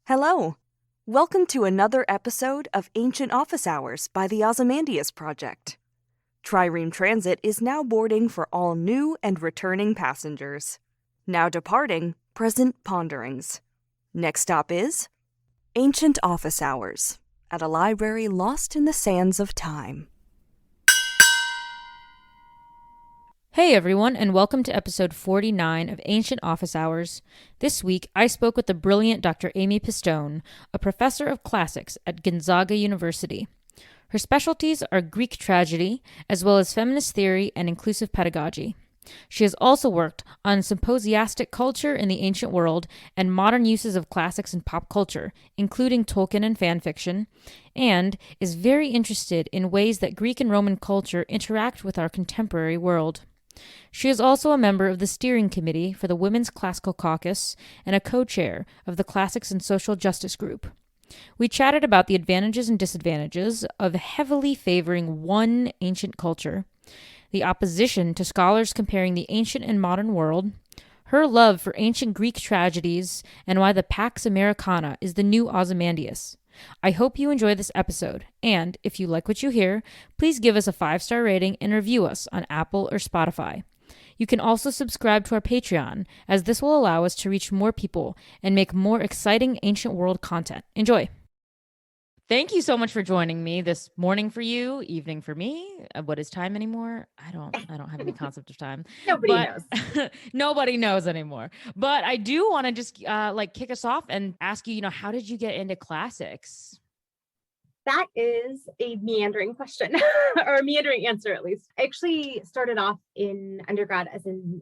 Hello. Welcome to another episode of Ancient Office Hours by the Ozymandias Project. Trireme Transit is now boarding for all new and returning passengers. Now departing, present ponderings. Next stop is Ancient Office Hours at a library lost in the sands of time. Hey everyone, and welcome to episode 49 of Ancient Office Hours. This week, I spoke with the brilliant Dr. Amy Pistone, a professor of classics at Gonzaga University. Her specialties are Greek tragedy, as well as feminist theory and inclusive pedagogy. She has also worked on symposiastic culture in the ancient world and modern uses of classics in pop culture, including Tolkien and fan fiction, and is very interested in ways that Greek and Roman culture interact with our contemporary world. She is also a member of the steering committee for the Women's Classical Caucus and a co-chair of the Classics and Social Justice Group. We chatted about the advantages and disadvantages of heavily favoring one ancient culture, the opposition to scholars comparing the ancient and modern world, her love for ancient Greek tragedies, and why the Pax Americana is the new Ozymandias. I hope you enjoy this episode, and if you like what you hear, please give us a 5-star rating and review us on Apple or Spotify. You can also subscribe to our Patreon, as this will allow us to reach more people and make more exciting ancient world content. Enjoy! Thank you so much for joining me this morning for you, evening for me. What is time anymore? I don't have any concept of time. Nobody knows. Nobody knows anymore. But I do want to just kick us off and ask you, how did you get into classics? That is a meandering question, or a meandering answer at least. I actually started off in undergrad as an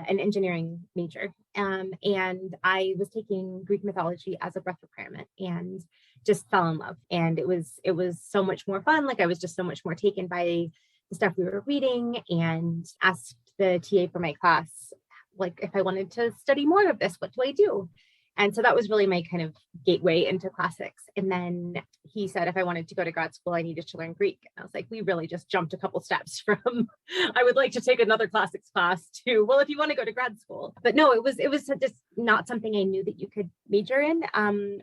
engineering major, and I was taking Greek mythology as a breadth requirement and just fell in love. And it was so much more fun. Like I was just so much more taken by the stuff we were reading, and asked the TA for my class, like, if I wanted to study more of this, what do I do? And so that was really my kind of gateway into classics. And then he said, if I wanted to go to grad school, I needed to learn Greek. And I was like, we really just jumped a couple steps from, I would like to take another classics class to, well, if you want to go to grad school. But no, it was just not something I knew that you could major in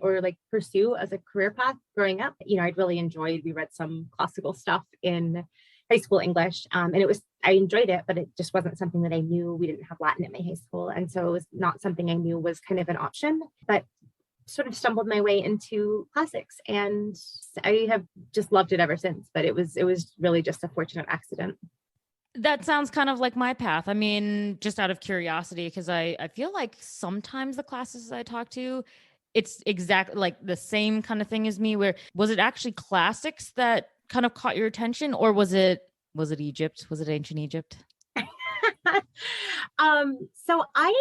or like pursue as a career path growing up. I'd really enjoyed, we read some classical stuff in high school English. And I enjoyed it, but it just wasn't something that I knew. We didn't have Latin at my high school. And so it was not something I knew was kind of an option, but sort of stumbled my way into classics. And I have just loved it ever since, but it was really just a fortunate accident. That sounds kind of like my path. I mean, just out of curiosity, because I feel like sometimes the classes I talk to, it's exactly like the same kind of thing as me, where was it actually classics that kind of caught your attention, or was it Egypt? Was it ancient Egypt? So I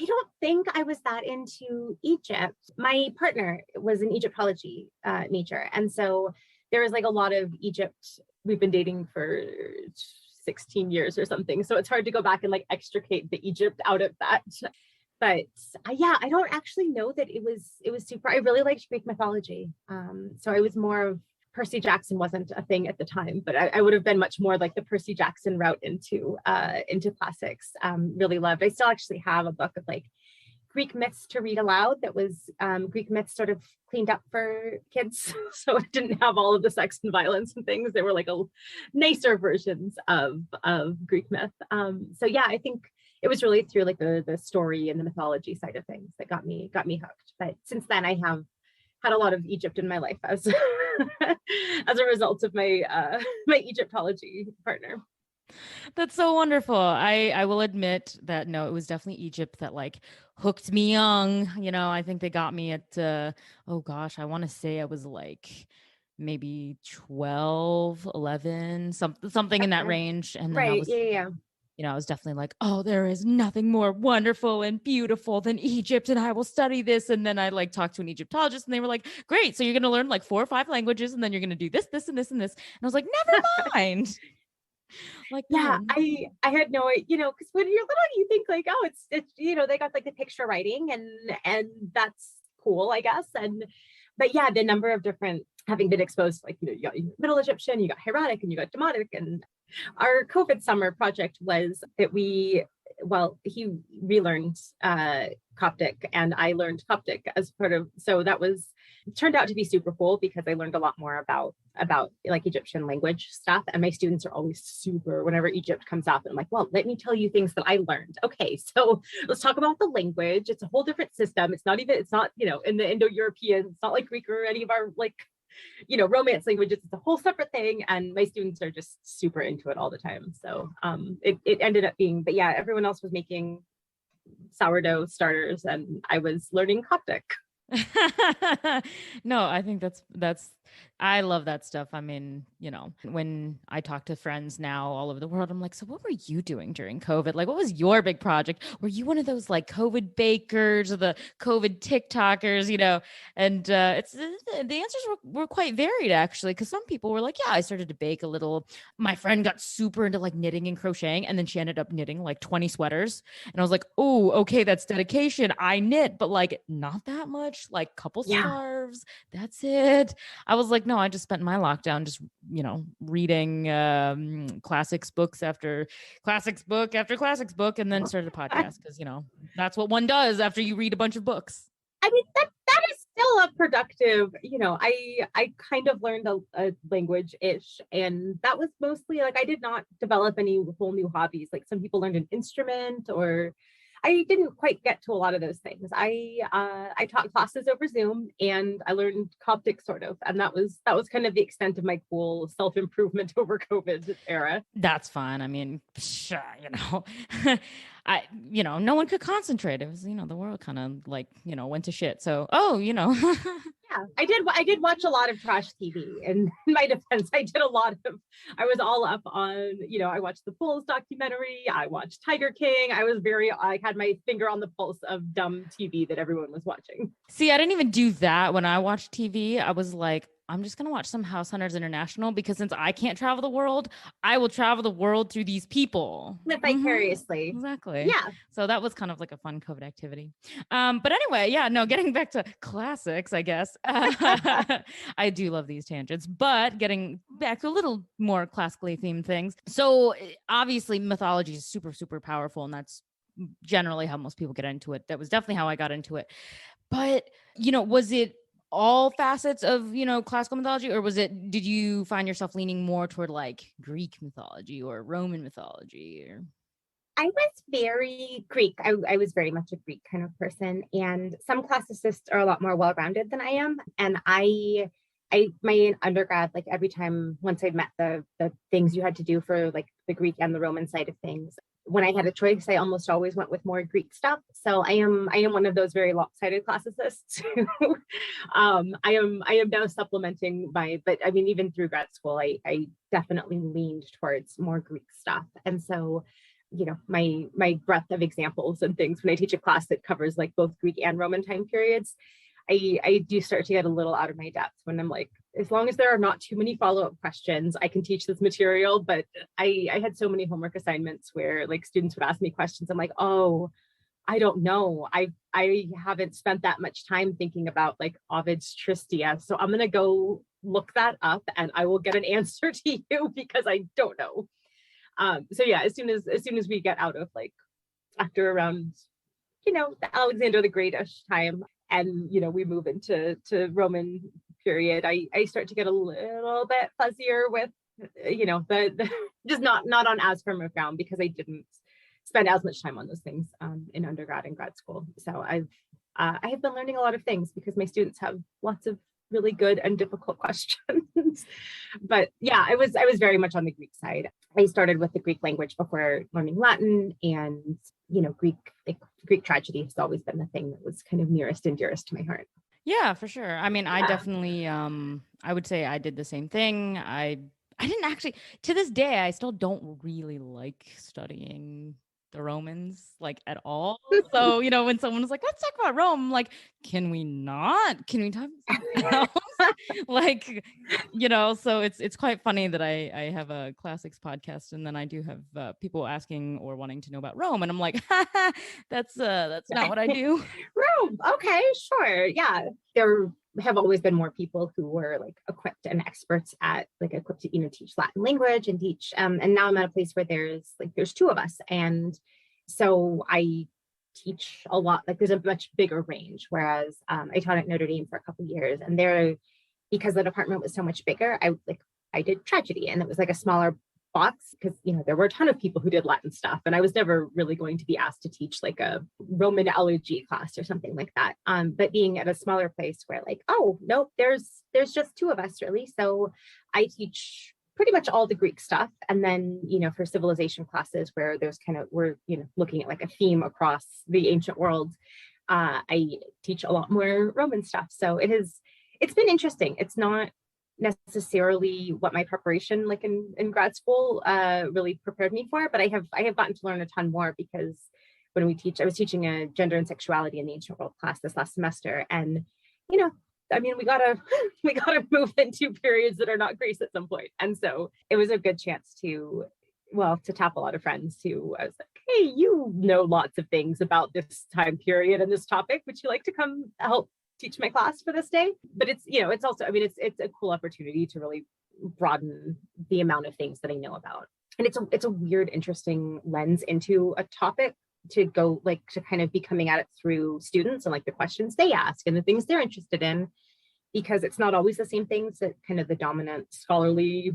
don't think I was that into Egypt. My partner was an Egyptology major. And so there was like a lot of Egypt. We've been dating for 16 years or something. So it's hard to go back and like extricate the Egypt out of that. But I don't actually know that it was super, I really liked Greek mythology. So I was more of, Percy Jackson wasn't a thing at the time, but I would have been much more like the Percy Jackson route into classics. Really loved. I still actually have a book of like Greek myths to read aloud that was Greek myths sort of cleaned up for kids. So it didn't have all of the sex and violence and things. They were like nicer versions of Greek myth. So yeah, I think it was really through like the story and the mythology side of things that got me hooked. But since then I have had a lot of Egypt in my life as as a result of my my Egyptology partner. That's so wonderful. I will admit that no, it was definitely Egypt that like hooked me young. I think they got me at oh gosh, I want to say I was like maybe 12, 11, something in that range. And then right, I was, yeah. I was definitely like, oh, there is nothing more wonderful and beautiful than Egypt, and I will study this. And then I like talked to an Egyptologist, and they were like, great, so you're going to learn like 4 or 5 languages, and then you're going to do this, this, and this, and this. And I was like, never mind. Like, yeah, I had no, because when you're little, you think like, oh, it's they got like the picture writing, and that's cool, I guess. But yeah, the number of different, having been exposed to, like, you got Middle Egyptian, you got Hieratic, and you got Demotic, and our COVID summer project was that we well, he relearned Coptic, and I learned Coptic as part of, so that was turned out to be super cool because I learned a lot more about like Egyptian language stuff. And my students are always super, whenever Egypt comes up, and I'm like, well, let me tell you things that I learned. Okay, so let's talk about the language. It's a whole different system. It's not, you know, in the Indo-European, it's not like Greek or any of our like, you know, Romance languages. It's a whole separate thing. And my students are just super into it all the time. So it ended up being, but yeah, everyone else was making sourdough starters and I was learning Coptic. No, I think that's I love that stuff. I mean, you know, when I talk to friends now all over the world, I'm like, so what were you doing during COVID? Like, what was your big project? Were you one of those like COVID bakers or the COVID TikTokers, you know? And it's the answers were quite varied actually, because some people were like, yeah, I started to bake a little. My friend got super into like knitting and crocheting, and then she ended up knitting like 20 sweaters. And I was like, oh, okay, that's dedication. I knit, but like not that much, like couple scarves. That's it. I was like, no, I just spent my lockdown just, you know, reading classics books after classics book after classics book, and then started a podcast because, you know, that's what one does after you read a bunch of books. I mean, that is still a productive, you know, I kind of learned a language-ish, and that was mostly like, I did not develop any whole new hobbies. Like some people learned an instrument, or I didn't quite get to a lot of those things. I taught classes over Zoom, and I learned Coptic sort of, and that was kind of the extent of my cool self-improvement over COVID era. That's fine. I mean, you know, you know, no one could concentrate. It was, you know, the world kind of like, you know, went to shit. So, oh, you know. Yeah, I did watch a lot of trash TV. In my defense, I was all up on, you know, I watched the Bulls documentary. I watched Tiger King. I had my finger on the pulse of dumb TV that everyone was watching. See, I didn't even do that when I watched TV. I was like, I'm just going to watch some House Hunters International because since I can't travel the world, I will travel the world through these people. Live vicariously. Mm-hmm. Exactly. Yeah. So that was kind of like a fun COVID activity. But anyway, yeah, no, getting back to classics, I guess. I do love these tangents, but getting back to a little more classically themed things. So obviously mythology is super, super powerful, and that's generally how most people get into it. That was definitely how I got into it. But, you know, was it all facets of, you know, classical mythology, or did you find yourself leaning more toward like Greek mythology or Roman mythology? Or I was very Greek. I was very much a Greek kind of person, and some classicists are a lot more well-rounded than I am. And my undergrad, like every time, once I'd met the things you had to do for like the Greek and the Roman side of things, when I had a choice, I almost always went with more Greek stuff. So I am one of those very lopsided classicists. I am now supplementing but I mean, even through grad school, I definitely leaned towards more Greek stuff. And so, you know, my breadth of examples and things when I teach a class that covers like both Greek and Roman time periods, I do start to get a little out of my depth when I'm like, as long as there are not too many follow-up questions, I can teach this material. But I had so many homework assignments where like students would ask me questions. I'm like, oh, I don't know. I haven't spent that much time thinking about like Ovid's Tristia. So I'm going to go look that up and I will get an answer to you because I don't know. So yeah, as soon as we get out of like after around, you know, the Alexander the Great-ish time, and, you know, we move into Roman period, I start to get a little bit fuzzier with, you know, the just not on as firm of ground because I didn't spend as much time on those things in undergrad and grad school. So I have been learning a lot of things because my students have lots of really good and difficult questions. But yeah, I was very much on the Greek side. I started with the Greek language before learning Latin, and, you know, Greek tragedy has always been the thing that was kind of nearest and dearest to my heart. Yeah, for sure. I mean, I definitely, I would say I did the same thing. I didn't actually, to this day, I still don't really like studying the Romans like at all. So, you know, when someone was like, let's talk about Rome, I'm like, can we not? Can we talk about something else? Like, you know, so it's quite funny that I have a classics podcast, and then I do have people asking or wanting to know about Rome, and I'm like, that's not what I do. Rome, okay, sure, yeah. There have always been more people who were like equipped and experts at like equipped to, you know, teach Latin language and teach and now I'm at a place where there's two of us, and So I teach a lot, like there's a much bigger range, whereas I taught at Notre Dame for a couple of years, and there, because the department was so much bigger, I did tragedy, and it was like a smaller box because there were a ton of people who did Latin stuff, and I was never really going to be asked to teach like a Roman elegy class or something like that. But being at a smaller place where like, oh nope, there's just two of us really, so I teach pretty much all the Greek stuff, and then for civilization classes where we're looking at like a theme across the ancient world, I teach a lot more Roman stuff. So it's been interesting. It's not necessarily what my preparation like in grad school really prepared me for, but I have gotten to learn a ton more, because when I was teaching a gender and sexuality in the ancient world class this last semester, and we gotta move into periods that are not Greece at some point, and so it was a good chance to tap a lot of friends who I was like, hey, you know lots of things about this time period and this topic, would you like to come help teach my class for this day? But it's also, it's a cool opportunity to really broaden the amount of things that I know about. And it's a weird, interesting lens into a topic to go like to kind of be coming at it through students and like the questions they ask and the things they're interested in, because it's not always the same things that kind of the dominant scholarly,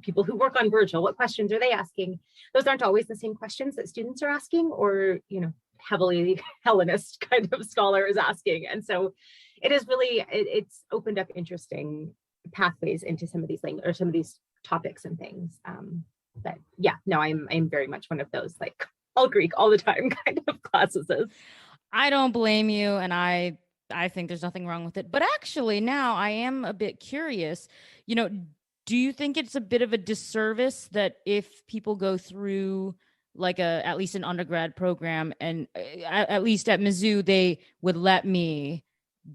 people who work on Virgil, what questions are they asking? Those aren't always the same questions that students are asking, or, heavily Hellenist kind of scholar is asking. And so it is really, it's opened up interesting pathways into some of these language or some of these topics and things. But yeah, no, I'm very much one of those like all Greek all the time kind of classes. I don't blame you, and I think there's nothing wrong with it. But actually now I am a bit curious, do you think it's a bit of a disservice that if people go through like at least an undergrad program, and at least at Mizzou, they would let me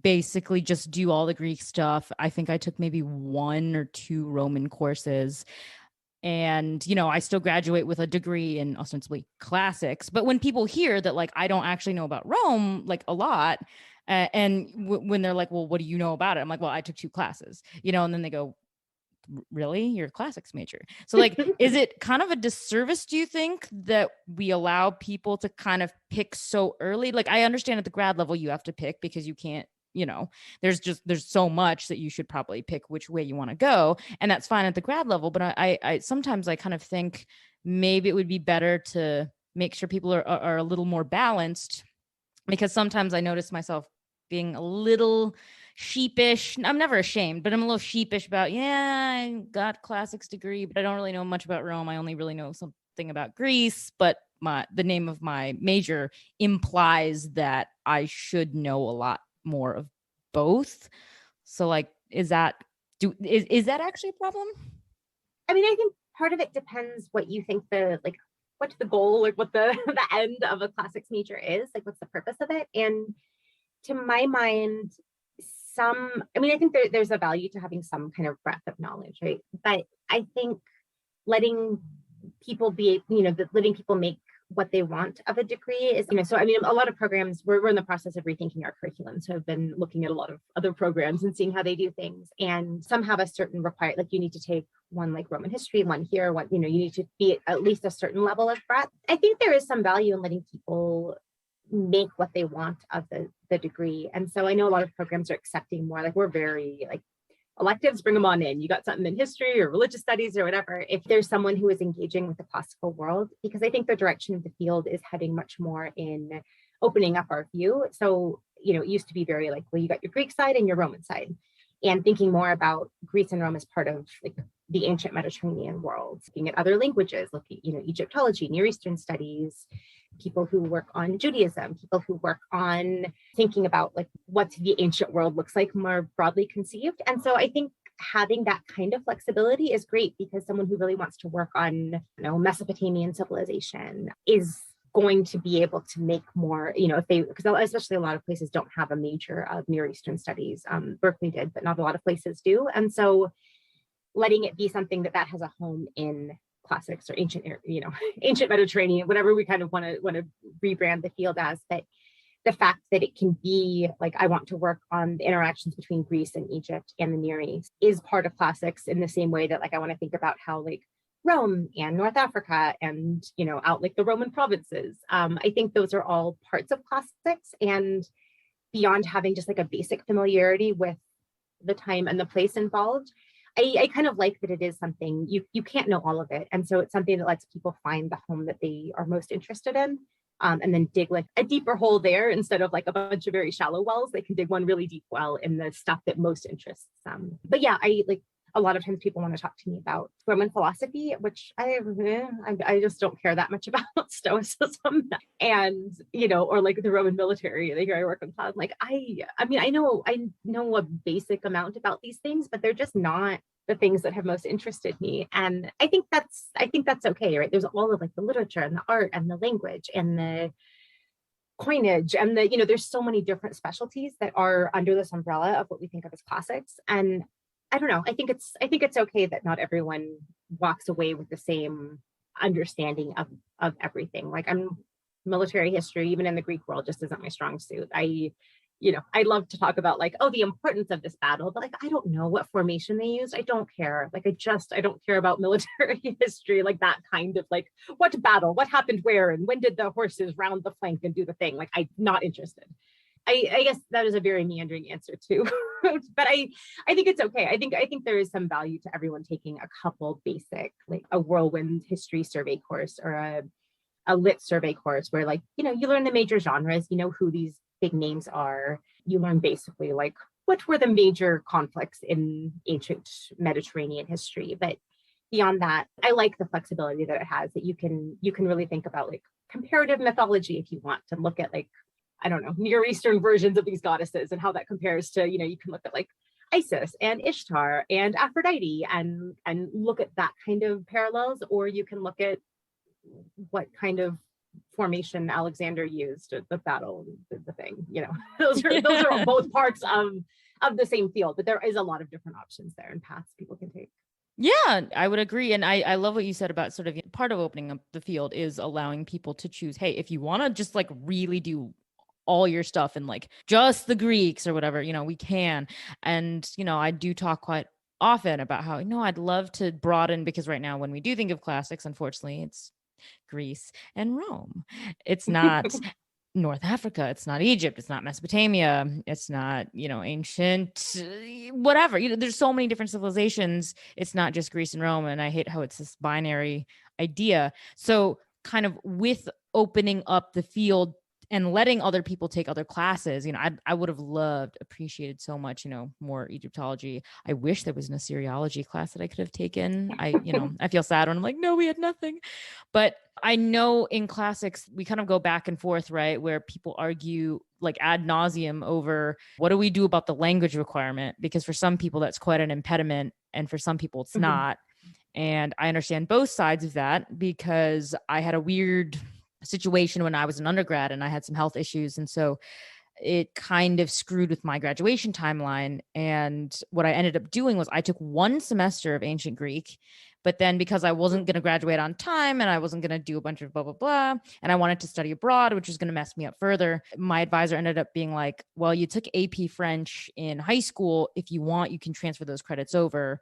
basically just do all the Greek stuff? I think I took maybe 1 or 2 Roman courses, and I still graduate with a degree in ostensibly classics. But when people hear that like I don't actually know about Rome like a lot, when they're like, well, what do you know about it? I'm like, well, I took 2 classes, and then they go, really? You're a classics major? So like, is it kind of a disservice, do you think, that we allow people to kind of pick so early? Like, I understand at the grad level you have to pick because you can't, there's so much that you should probably pick which way you want to go, and that's fine at the grad level. But I sometimes I kind of think maybe it would be better to make sure people are a little more balanced, because sometimes I notice myself being a little sheepish. I'm never ashamed, but I'm a little sheepish about, I got classics degree, but I don't really know much about Rome. I only really know something about Greece, but the name of my major implies that I should know a lot more of both. So like, is that actually a problem? I think part of it depends what you think what's the goal, like what the end of a classics major is, like what's the purpose of it. And to my mind, I think there's a value to having some kind of breadth of knowledge, right? But I think letting people letting people make what they want of a degree is, so a lot of programs, we're in the process of rethinking our curriculum. So I've been looking at a lot of other programs and seeing how they do things. And some have a certain required, like you need to take one like Roman history, one here, one, you need to be at least a certain level of breadth. I think there is some value in letting people make what they want of the degree. And so I know a lot of programs are accepting more, like we're very like electives, bring them on in. You got something in history or religious studies or whatever, if there's someone who is engaging with the classical world, because I think the direction of the field is heading much more in opening up our view. So, it used to be very like, well, you got your Greek side and your Roman side, and thinking more about Greece and Rome as part of like the ancient Mediterranean world, looking at other languages, looking, Egyptology, Near Eastern studies, people who work on Judaism, people who work on thinking about like what the ancient world looks like more broadly conceived. And so I think having that kind of flexibility is great, because someone who really wants to work on, Mesopotamian civilization is going to be able to make more, because especially a lot of places don't have a major of Near Eastern studies. Berkeley did, but not a lot of places do. And so letting it be something that has a home in classics or ancient Mediterranean, whatever we kind of want to rebrand the field as, but the fact that it can be like, I want to work on the interactions between Greece and Egypt and the Near East is part of classics, in the same way that like I want to think about how like Rome and North Africa and, out like the Roman provinces. I think those are all parts of classics, and beyond having just like a basic familiarity with the time and the place involved, I kind of like that it is something you can't know all of it. And so it's something that lets people find the home that they are most interested in. And then dig like a deeper hole there instead of like a bunch of very shallow wells. They can dig one really deep well in the stuff that most interests them. But yeah, I like a lot of times people want to talk to me about Roman philosophy, which I just don't care that much about Stoicism, and or like the Roman military. Here I work on cloud. Like I mean, I know a basic amount about these things, but they're just not the things that have most interested me. And I think that's okay, right? There's all of like the literature and the art and the language and the coinage and the, there's so many different specialties that are under this umbrella of what we think of as classics. And I don't know, I think it's okay that not everyone walks away with the same understanding of everything. Like military history, even in the Greek world, just isn't my strong suit. I love to talk about like, the importance of this battle, but like, I don't know what formation they used. I don't care. Like, I don't care about military history, like that kind of like, what battle, what happened where, and when did the horses round the flank and do the thing? Like, I'm not interested. I guess that is a very meandering answer too, but I think it's okay. I think there is some value to everyone taking a couple basic, like a whirlwind history survey course or a lit survey course where like, you learn the major genres, who these big names are. You learn basically like what were the major conflicts in ancient Mediterranean history. But beyond that, I like the flexibility that it has, that you can really think about like comparative mythology if you want to look at like, I don't know, Near Eastern versions of these goddesses and how that compares to, you can look at like Isis and Ishtar and Aphrodite and look at that kind of parallels, or you can look at what kind of formation Alexander used at the battle, the thing, those are both parts of the same field, but there is a lot of different options there and paths people can take. Yeah, I would agree. And I love what you said about sort of part of opening up the field is allowing people to choose, hey, if you want to just like really do all your stuff in like just the Greeks or whatever, we can. And, I do talk quite often about how, I'd love to broaden, because right now when we do think of classics, unfortunately, it's Greece and Rome. It's not North Africa. It's not Egypt. It's not Mesopotamia. It's not, ancient, whatever. There's so many different civilizations. It's not just Greece and Rome. And I hate how it's this binary idea. So kind of with opening up the field and letting other people take other classes, I would have appreciated so much, more Egyptology. I wish there was an Assyriology class that I could have taken. I feel sad when I'm like, no, we had nothing. But I know in classics, we kind of go back and forth, right? Where people argue like ad nauseum over what do we do about the language requirement? Because for some people, that's quite an impediment. And for some people, it's not. And I understand both sides of that, because I had a weird situation when I was an undergrad and I had some health issues. And so it kind of screwed with my graduation timeline. And what I ended up doing was I took one semester of ancient Greek, but then because I wasn't going to graduate on time and I wasn't going to do a bunch of blah, blah, blah, and I wanted to study abroad, which was going to mess me up further, my advisor ended up being like, well, you took AP French in high school. If you want, you can transfer those credits over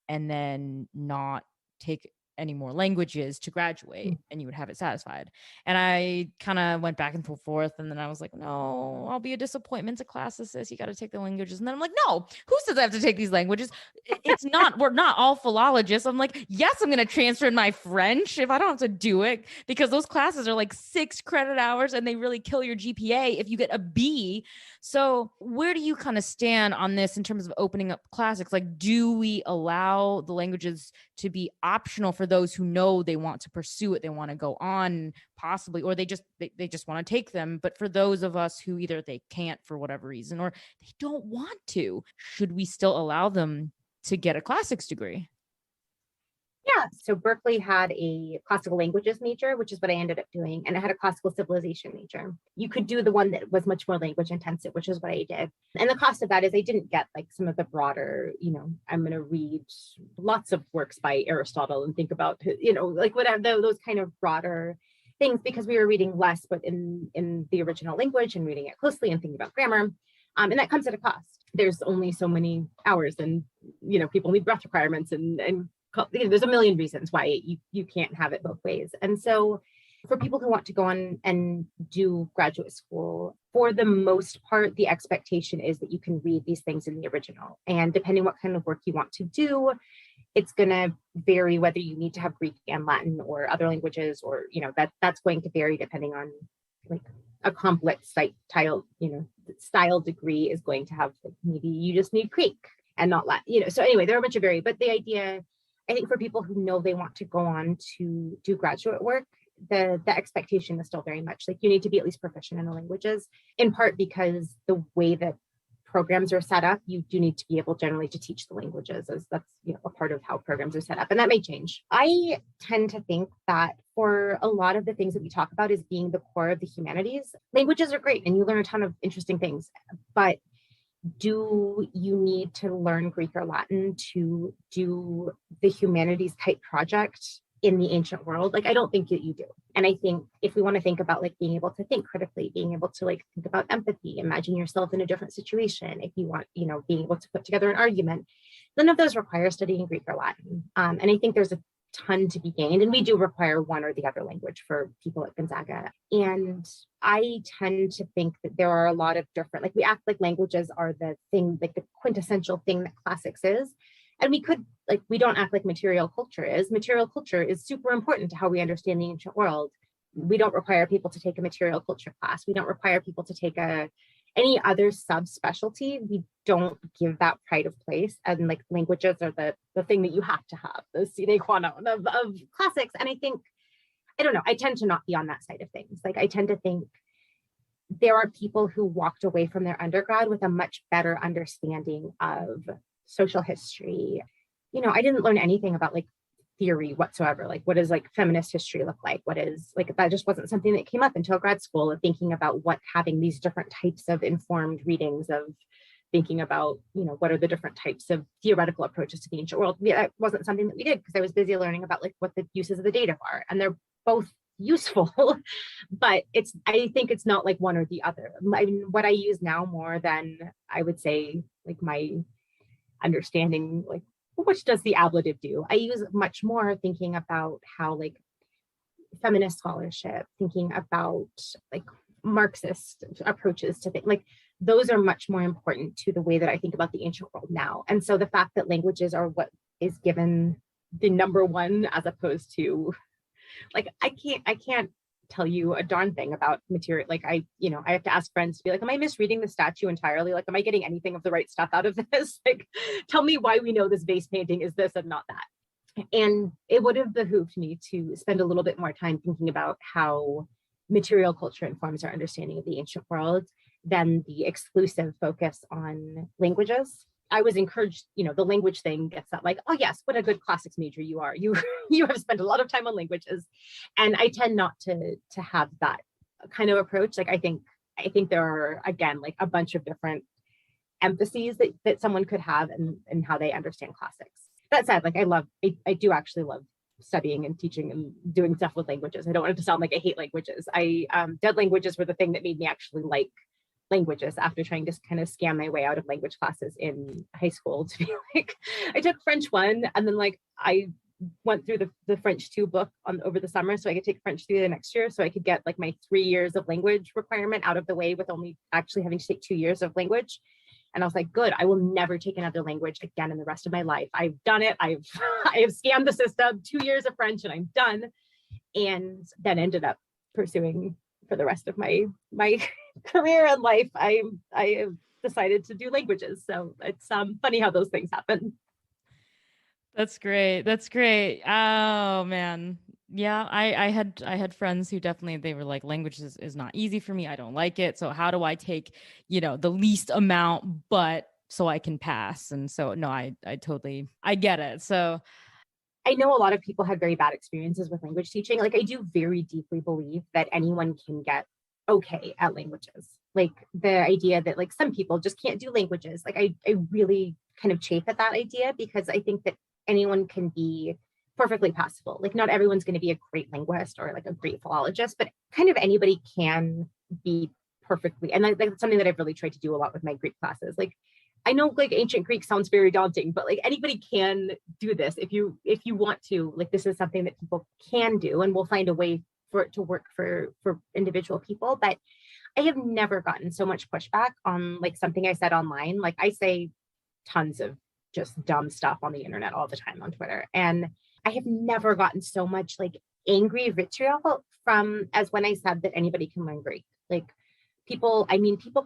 and then not take any more languages to graduate, and you would have it satisfied. And I kind of went back and forth, and then I was like, no, I'll be a disappointment to classicists. You got to take the languages. And then I'm like, no, who says I have to take these languages? It's not, we're not all philologists. I'm like, yes, I'm going to transfer in my French if I don't have to do it, because those classes are like 6 credit hours and they really kill your GPA if you get a B. So where do you kind of stand on this in terms of opening up classics? Like, do we allow the languages to be optional for those who know they want to pursue it, they want to go on possibly, or they just want to take them? But for those of us who either they can't for whatever reason, or they don't want to, should we still allow them to get a classics degree? Yeah, so Berkeley had a classical languages major, which is what I ended up doing, and I had a classical civilization major. You could do the one that was much more language intensive, which is what I did. And the cost of that is I didn't get like some of the broader, I'm going to read lots of works by Aristotle and think about, like whatever those kind of broader things, because we were reading less, but in the original language and reading it closely and thinking about grammar. And that comes at a cost. There's only so many hours, and people need breath requirements and there's a million reasons why you can't have it both ways. And so for people who want to go on and do graduate school, for the most part, the expectation is that you can read these things in the original. And depending what kind of work you want to do, it's going to vary whether you need to have Greek and Latin or other languages, or, that's going to vary depending on like a complex style degree is going to have, maybe you just need Greek and not Latin, so anyway, there are a bunch of but the idea, I think for people who know they want to go on to do graduate work, the expectation is still very much like you need to be at least proficient in the languages, in part because the way that programs are set up, you do need to be able generally to teach the languages, as that's a part of how programs are set up, and that may change. I tend to think that for a lot of the things that we talk about as being the core of the humanities, languages are great and you learn a ton of interesting things, but do you need to learn Greek or Latin to do the humanities type project in the ancient world? Like, I don't think that you do. And I think if we want to think about like being able to think critically, being able to like think about empathy, imagine yourself in a different situation, if you want, being able to put together an argument, none of those require studying Greek or Latin. And I think there's a ton to be gained. And we do require one or the other language for people at Gonzaga. And I tend to think that there are a lot of different, like we act like languages are the thing, like the quintessential thing that classics is. And we don't act like material culture is. Material culture is super important to how we understand the ancient world. We don't require people to take a material culture class. We don't require people to take any other subspecialty. We don't give that pride of place. And like languages are the thing that you have to have, the sine qua non of classics. And I think, I don't know, I tend to not be on that side of things. Like I tend to think there are people who walked away from their undergrad with a much better understanding of social history. I didn't learn anything about like theory whatsoever. Like, what does like feminist history look like? What is like, that just wasn't something that came up until grad school, of thinking about what having these different types of informed readings, of thinking about, what are the different types of theoretical approaches to the ancient world. That wasn't something that we did because I was busy learning about like what the uses of the dative are. And they're both useful, but I think it's not like one or the other. I mean, what I use now more than I would say like my understanding, like, which does the ablative do? I use much more thinking about how like feminist scholarship, thinking about like Marxist approaches to things, like those are much more important to the way that I think about the ancient world now. And so the fact that languages are what is given the number one, as opposed to like, I can't tell you a darn thing about material. Like I have to ask friends to be like, am I misreading the statue entirely? Like, am I getting anything of the right stuff out of this? Like, tell me why we know this vase painting is this and not that. And it would have behooved me to spend a little bit more time thinking about how material culture informs our understanding of the ancient world than the exclusive focus on languages. I was encouraged, the language thing gets that like, oh yes, what a good classics major you are. You have spent a lot of time on languages. And I tend not to have that kind of approach. Like I think there are, again, like a bunch of different emphases that someone could have and how they understand classics. That said, like I do actually love studying and teaching and doing stuff with languages. I don't want it to sound like I hate languages. Dead languages were the thing that made me actually like languages after trying to kind of scam my way out of language classes in high school. To be like, I took French 1 and then like I went through the French 2 book over the summer so I could take French 3 the next year, so I could get like my 3 years of language requirement out of the way with only actually having to take 2 years of language. And I was like, good, I will never take another language again in the rest of my life. I've done it. I have scammed the system. 2 years of French and I'm done. And then ended up pursuing for the rest of my career and life. I have decided to do languages. So it's funny how those things happen. That's great. That's great. Oh man. Yeah, I had friends who definitely, they were like, languages is not easy for me. I don't like it. So how do I take, the least amount, but so I can pass? And so no, I totally, I get it. So I know a lot of people had very bad experiences with language teaching. Like I do very deeply believe that anyone can get okay at languages. Like the idea that like some people just can't do languages. Like I really kind of chafe at that idea, because I think that anyone can be perfectly passable. Like not everyone's going to be a great linguist or like a great philologist, but kind of anybody can be perfectly. And that's something that I've really tried to do a lot with my Greek classes. Like I know like ancient Greek sounds very daunting, but like anybody can do this if you want to. Like this is something that people can do, and we'll find a way for it to work for individual people. But I have never gotten so much pushback on like something I said online. Like I say tons of just dumb stuff on the internet all the time on Twitter, and I have never gotten so much like angry vitriol from as when I said that anybody can learn Greek. Like people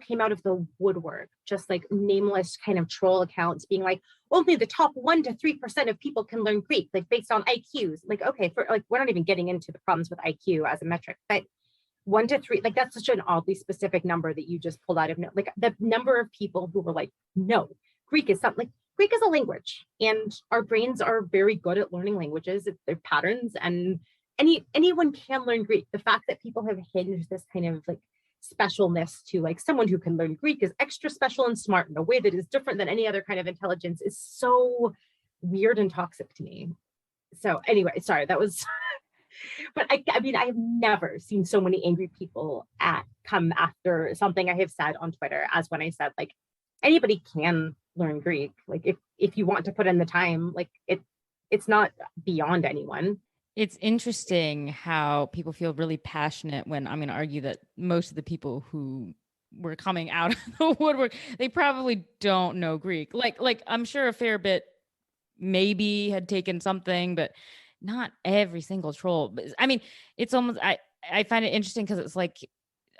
came out of the woodwork, just like nameless kind of troll accounts being like, only the top 1 to 3% of people can learn Greek, like based on IQs. Like, okay, for like, we're not even getting into the problems with IQ as a metric, but 1 to 3, like that's such an oddly specific number that you just pulled out of like the number of people who were like, no, Greek is something like Greek is a language, and our brains are very good at learning languages. They're patterns, and anyone can learn Greek. The fact that people have hinged this kind of like specialness to like someone who can learn Greek is extra special and smart in a way that is different than any other kind of intelligence is so weird and toxic to me. So anyway, sorry, that was but I mean, I have never seen so many angry people come after something I have said on Twitter as when I said like anybody can learn Greek. Like if you want to put in the time, like it's not beyond anyone. It's interesting how people feel really passionate when I'm going to argue that most of the people who were coming out of the woodwork, they probably don't know Greek. Like I'm sure a fair bit maybe had taken something, but not every single troll. But I mean, it's almost, I find it interesting because it's like,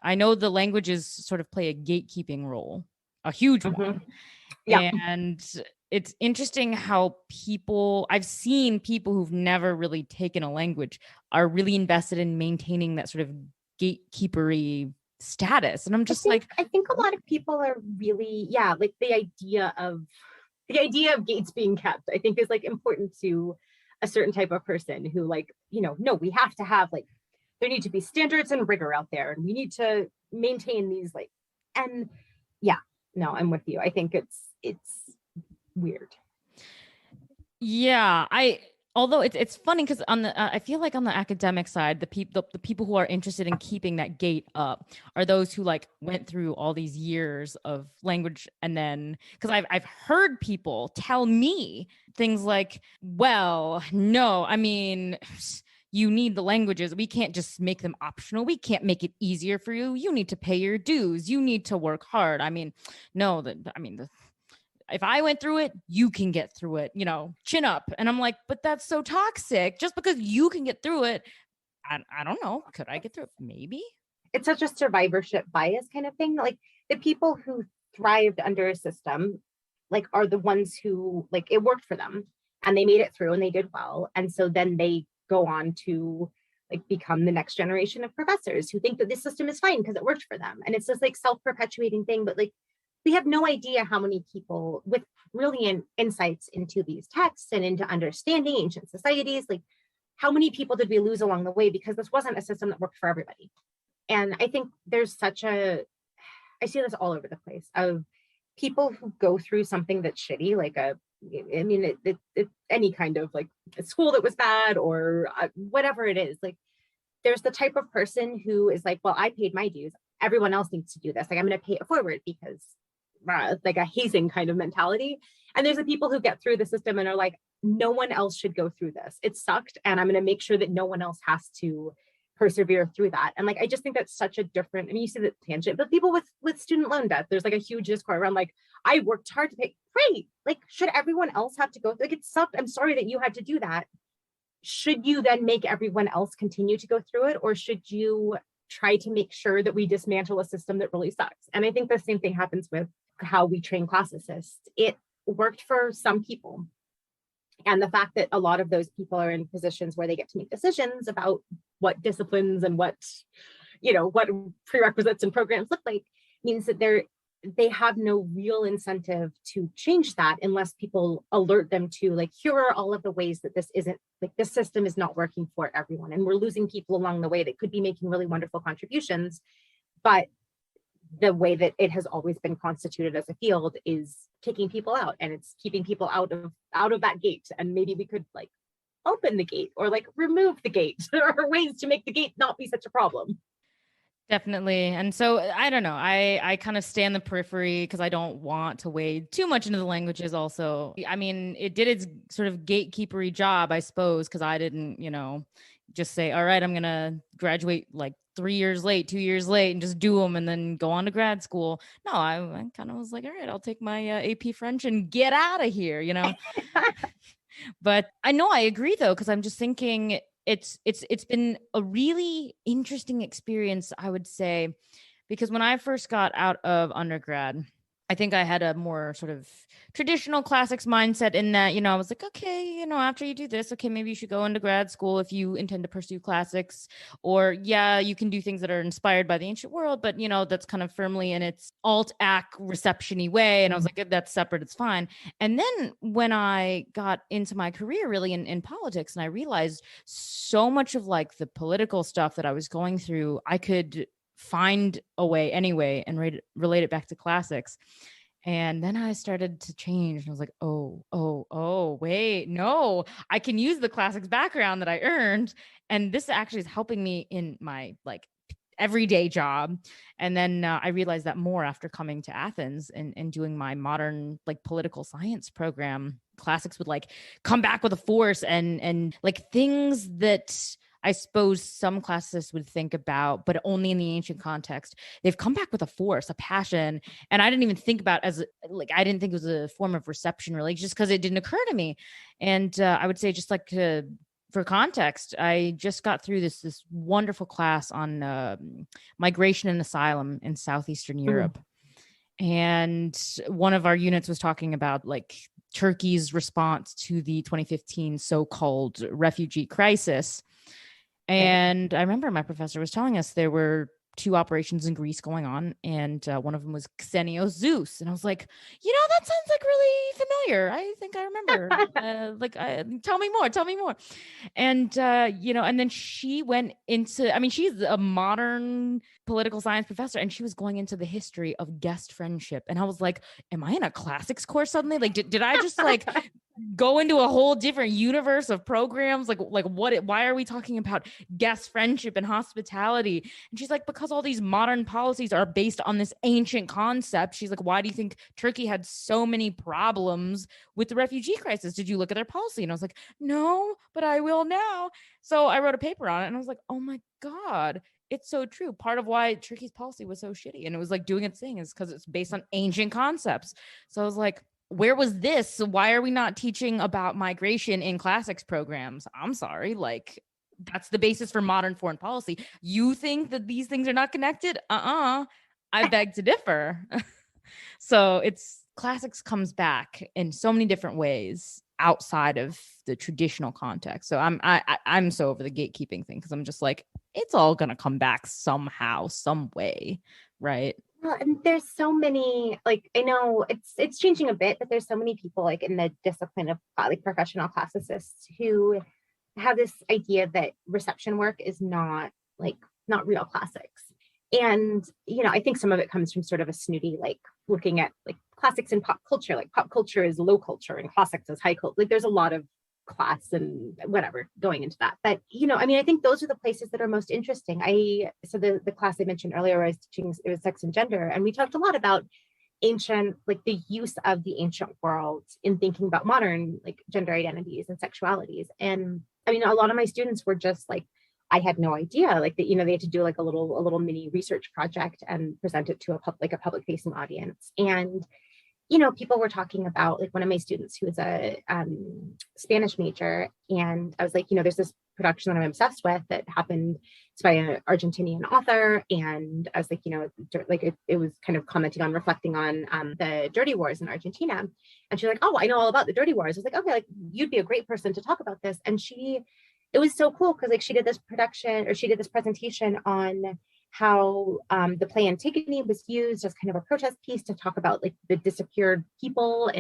I know the languages sort of play a gatekeeping role, a huge one. Yeah. And it's interesting how I've seen people who've never really taken a language are really invested in maintaining that sort of gatekeepery status. And I'm just I think a lot of people are really, like the idea of gates being kept, I think is like important to a certain type of person who like, no, we have to have like, there need to be standards and rigor out there, and we need to maintain these like, and no, I'm with you. I think it's weird. Yeah, although it's funny because on the I feel like on the academic side, the people who are interested in keeping that gate up are those who like went through all these years of language, and then because I've heard people tell me things like, well, no, I mean, you need the languages. We can't just make them optional. We can't make it easier for you. You need to pay your dues. You need to work hard. I mean, no, if I went through it, you can get through it, chin up. And I'm like, but that's so toxic. Just because you can get through it, I don't know. Could I get through it? Maybe. It's such a survivorship bias kind of thing. Like the people who thrived under a system, like are the ones who like it worked for them and they made it through and they did well. And so then they go on to like become the next generation of professors who think that this system is fine because it worked for them. And it's this like self-perpetuating thing, but like we have no idea how many people with brilliant insights into these texts and into understanding ancient societies, like how many people did we lose along the way because this wasn't a system that worked for everybody. And I think there's I see this all over the place of people who go through something that's shitty, like any kind of like a school that was bad or whatever it is. Like there's the type of person who is like, well, I paid my dues. Everyone else needs to do this. Like I'm going to pay it forward because like a hazing kind of mentality. And there's the people who get through the system and are like, no one else should go through this. It sucked. And I'm going to make sure that no one else has to persevere through that. And like, I just think that's such a different, I mean, you see the tangent, but people with student loan debt, there's like a huge discourse around like, I worked hard to pay. Great. Like, should everyone else have to go? Like, it sucked. I'm sorry that you had to do that. Should you then make everyone else continue to go through it? Or should you try to make sure that we dismantle a system that really sucks? And I think the same thing happens with how we train classicists. It worked for some people. And the fact that a lot of those people are in positions where they get to make decisions about what disciplines and what prerequisites and programs look like means that they have no real incentive to change that unless people alert them to like, here are all of the ways that this isn't like this system is not working for everyone. And we're losing people along the way that could be making really wonderful contributions. But the way that it has always been constituted as a field is kicking people out, and it's keeping people out of that gate. And maybe we could like open the gate or like remove the gate. There are ways to make the gate not be such a problem. Definitely. And so I don't know. I kind of stay on the periphery because I don't want to wade too much into the languages also. I mean, it did its sort of gatekeepery job, I suppose, because I didn't, just say, all right, I'm going to graduate like 3 years late, 2 years late, and just do them and then go on to grad school. No, I kind of was like, all right, I'll take my AP French and get out of here. But I know I agree though, because I'm just thinking it's been a really interesting experience, I would say, because when I first got out of undergrad, I think I had a more sort of traditional classics mindset in that, I was like, okay, after you do this, okay, maybe you should go into grad school if you intend to pursue classics, or yeah, you can do things that are inspired by the ancient world, but that's kind of firmly in its alt-ac reception-y way. And I was like, that's separate, it's fine. And then when I got into my career really in politics, and I realized so much of like the political stuff that I was going through, I could find a way anyway and relate it back to classics. And then I started to change and I was like, oh, wait, no, I can use the classics background that I earned. And this actually is helping me in my like everyday job. And then I realized that more after coming to Athens and doing my modern like political science program. Classics would like come back with a force and like things that I suppose some classicists would think about, but only in the ancient context. They've come back with a force, a passion. And I didn't even think about as like, I didn't think it was a form of reception really, just because it didn't occur to me. And I would say just like for context, I just got through this wonderful class on migration and asylum in Southeastern Europe. And one of our units was talking about like Turkey's response to the 2015 so-called refugee crisis. And I remember my professor was telling us there were 2 operations in Greece going on, and one of them was Xenios Zeus. And I was like, that sounds like really familiar. I think I remember. Tell me more. And, and then she went into, I mean, she's a modern political science professor, and she was going into the history of guest friendship. And I was like, am I in a classics course suddenly? Like, did I just like go into a whole different universe of programs? Like why are we talking about guest friendship and hospitality? And she's like, because all these modern policies are based on this ancient concept. She's like, why do you think Turkey had so many problems with the refugee crisis? Did you look at their policy? And I was like, no, but I will now. So I wrote a paper on it and I was like, oh my God, it's so true. Part of why Turkey's policy was so shitty and it was like doing its thing is because it's based on ancient concepts. So I was like, where was this? Why are we not teaching about migration in classics programs? I'm sorry. Like, that's the basis for modern foreign policy. You think that these things are not connected? I beg to differ. So it's classics comes back in so many different ways outside of the traditional context. So I'm so over the gatekeeping thing because I'm just like, it's all gonna come back somehow, some way, right? Well, and there's so many, like, I know it's changing a bit, but there's so many people like in the discipline of like professional classicists who have this idea that reception work is not real classics. And, I think some of it comes from sort of a snooty, like looking at like classics and pop culture, like pop culture is low culture and classics is high culture. Like there's a lot of class and whatever going into that. But, I think those are the places that are most interesting. So the class I mentioned earlier, I was teaching, it was sex and gender. And we talked a lot about ancient, like the use of the ancient world in thinking about modern, like gender identities and sexualities. And I mean, a lot of my students were just like, I had no idea, like that, they had to do like a little mini research project and present it to a public facing audience. And people were talking about, like one of my students who is a Spanish major. And I was like, there's this production that I'm obsessed with that happened. It's by an Argentinian author. And I was like, it was kind of commenting on, reflecting on the dirty wars in Argentina. And she's like, oh, I know all about the dirty wars. I was like, okay, like you'd be a great person to talk about this. And it was so cool because like she did this presentation on how the play Antigone was used as kind of a protest piece to talk about like the disappeared people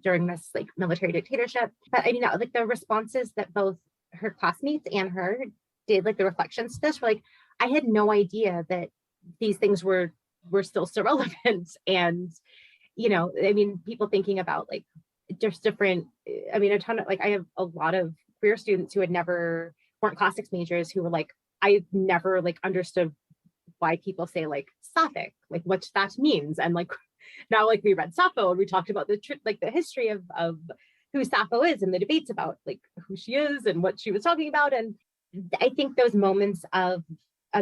during this like military dictatorship. But I mean, like the responses that both her classmates and her did, like the reflections to this were like, I had no idea that these things were still so relevant. And, I mean, people thinking about like just different, I mean, a ton of like, I have a lot of queer students who weren't classics majors who were like, I never like understood why people say like Sapphic, like what that means. And like now, like we read Sappho and we talked about the history of who Sappho is and the debates about like who she is and what she was talking about. And I think those moments of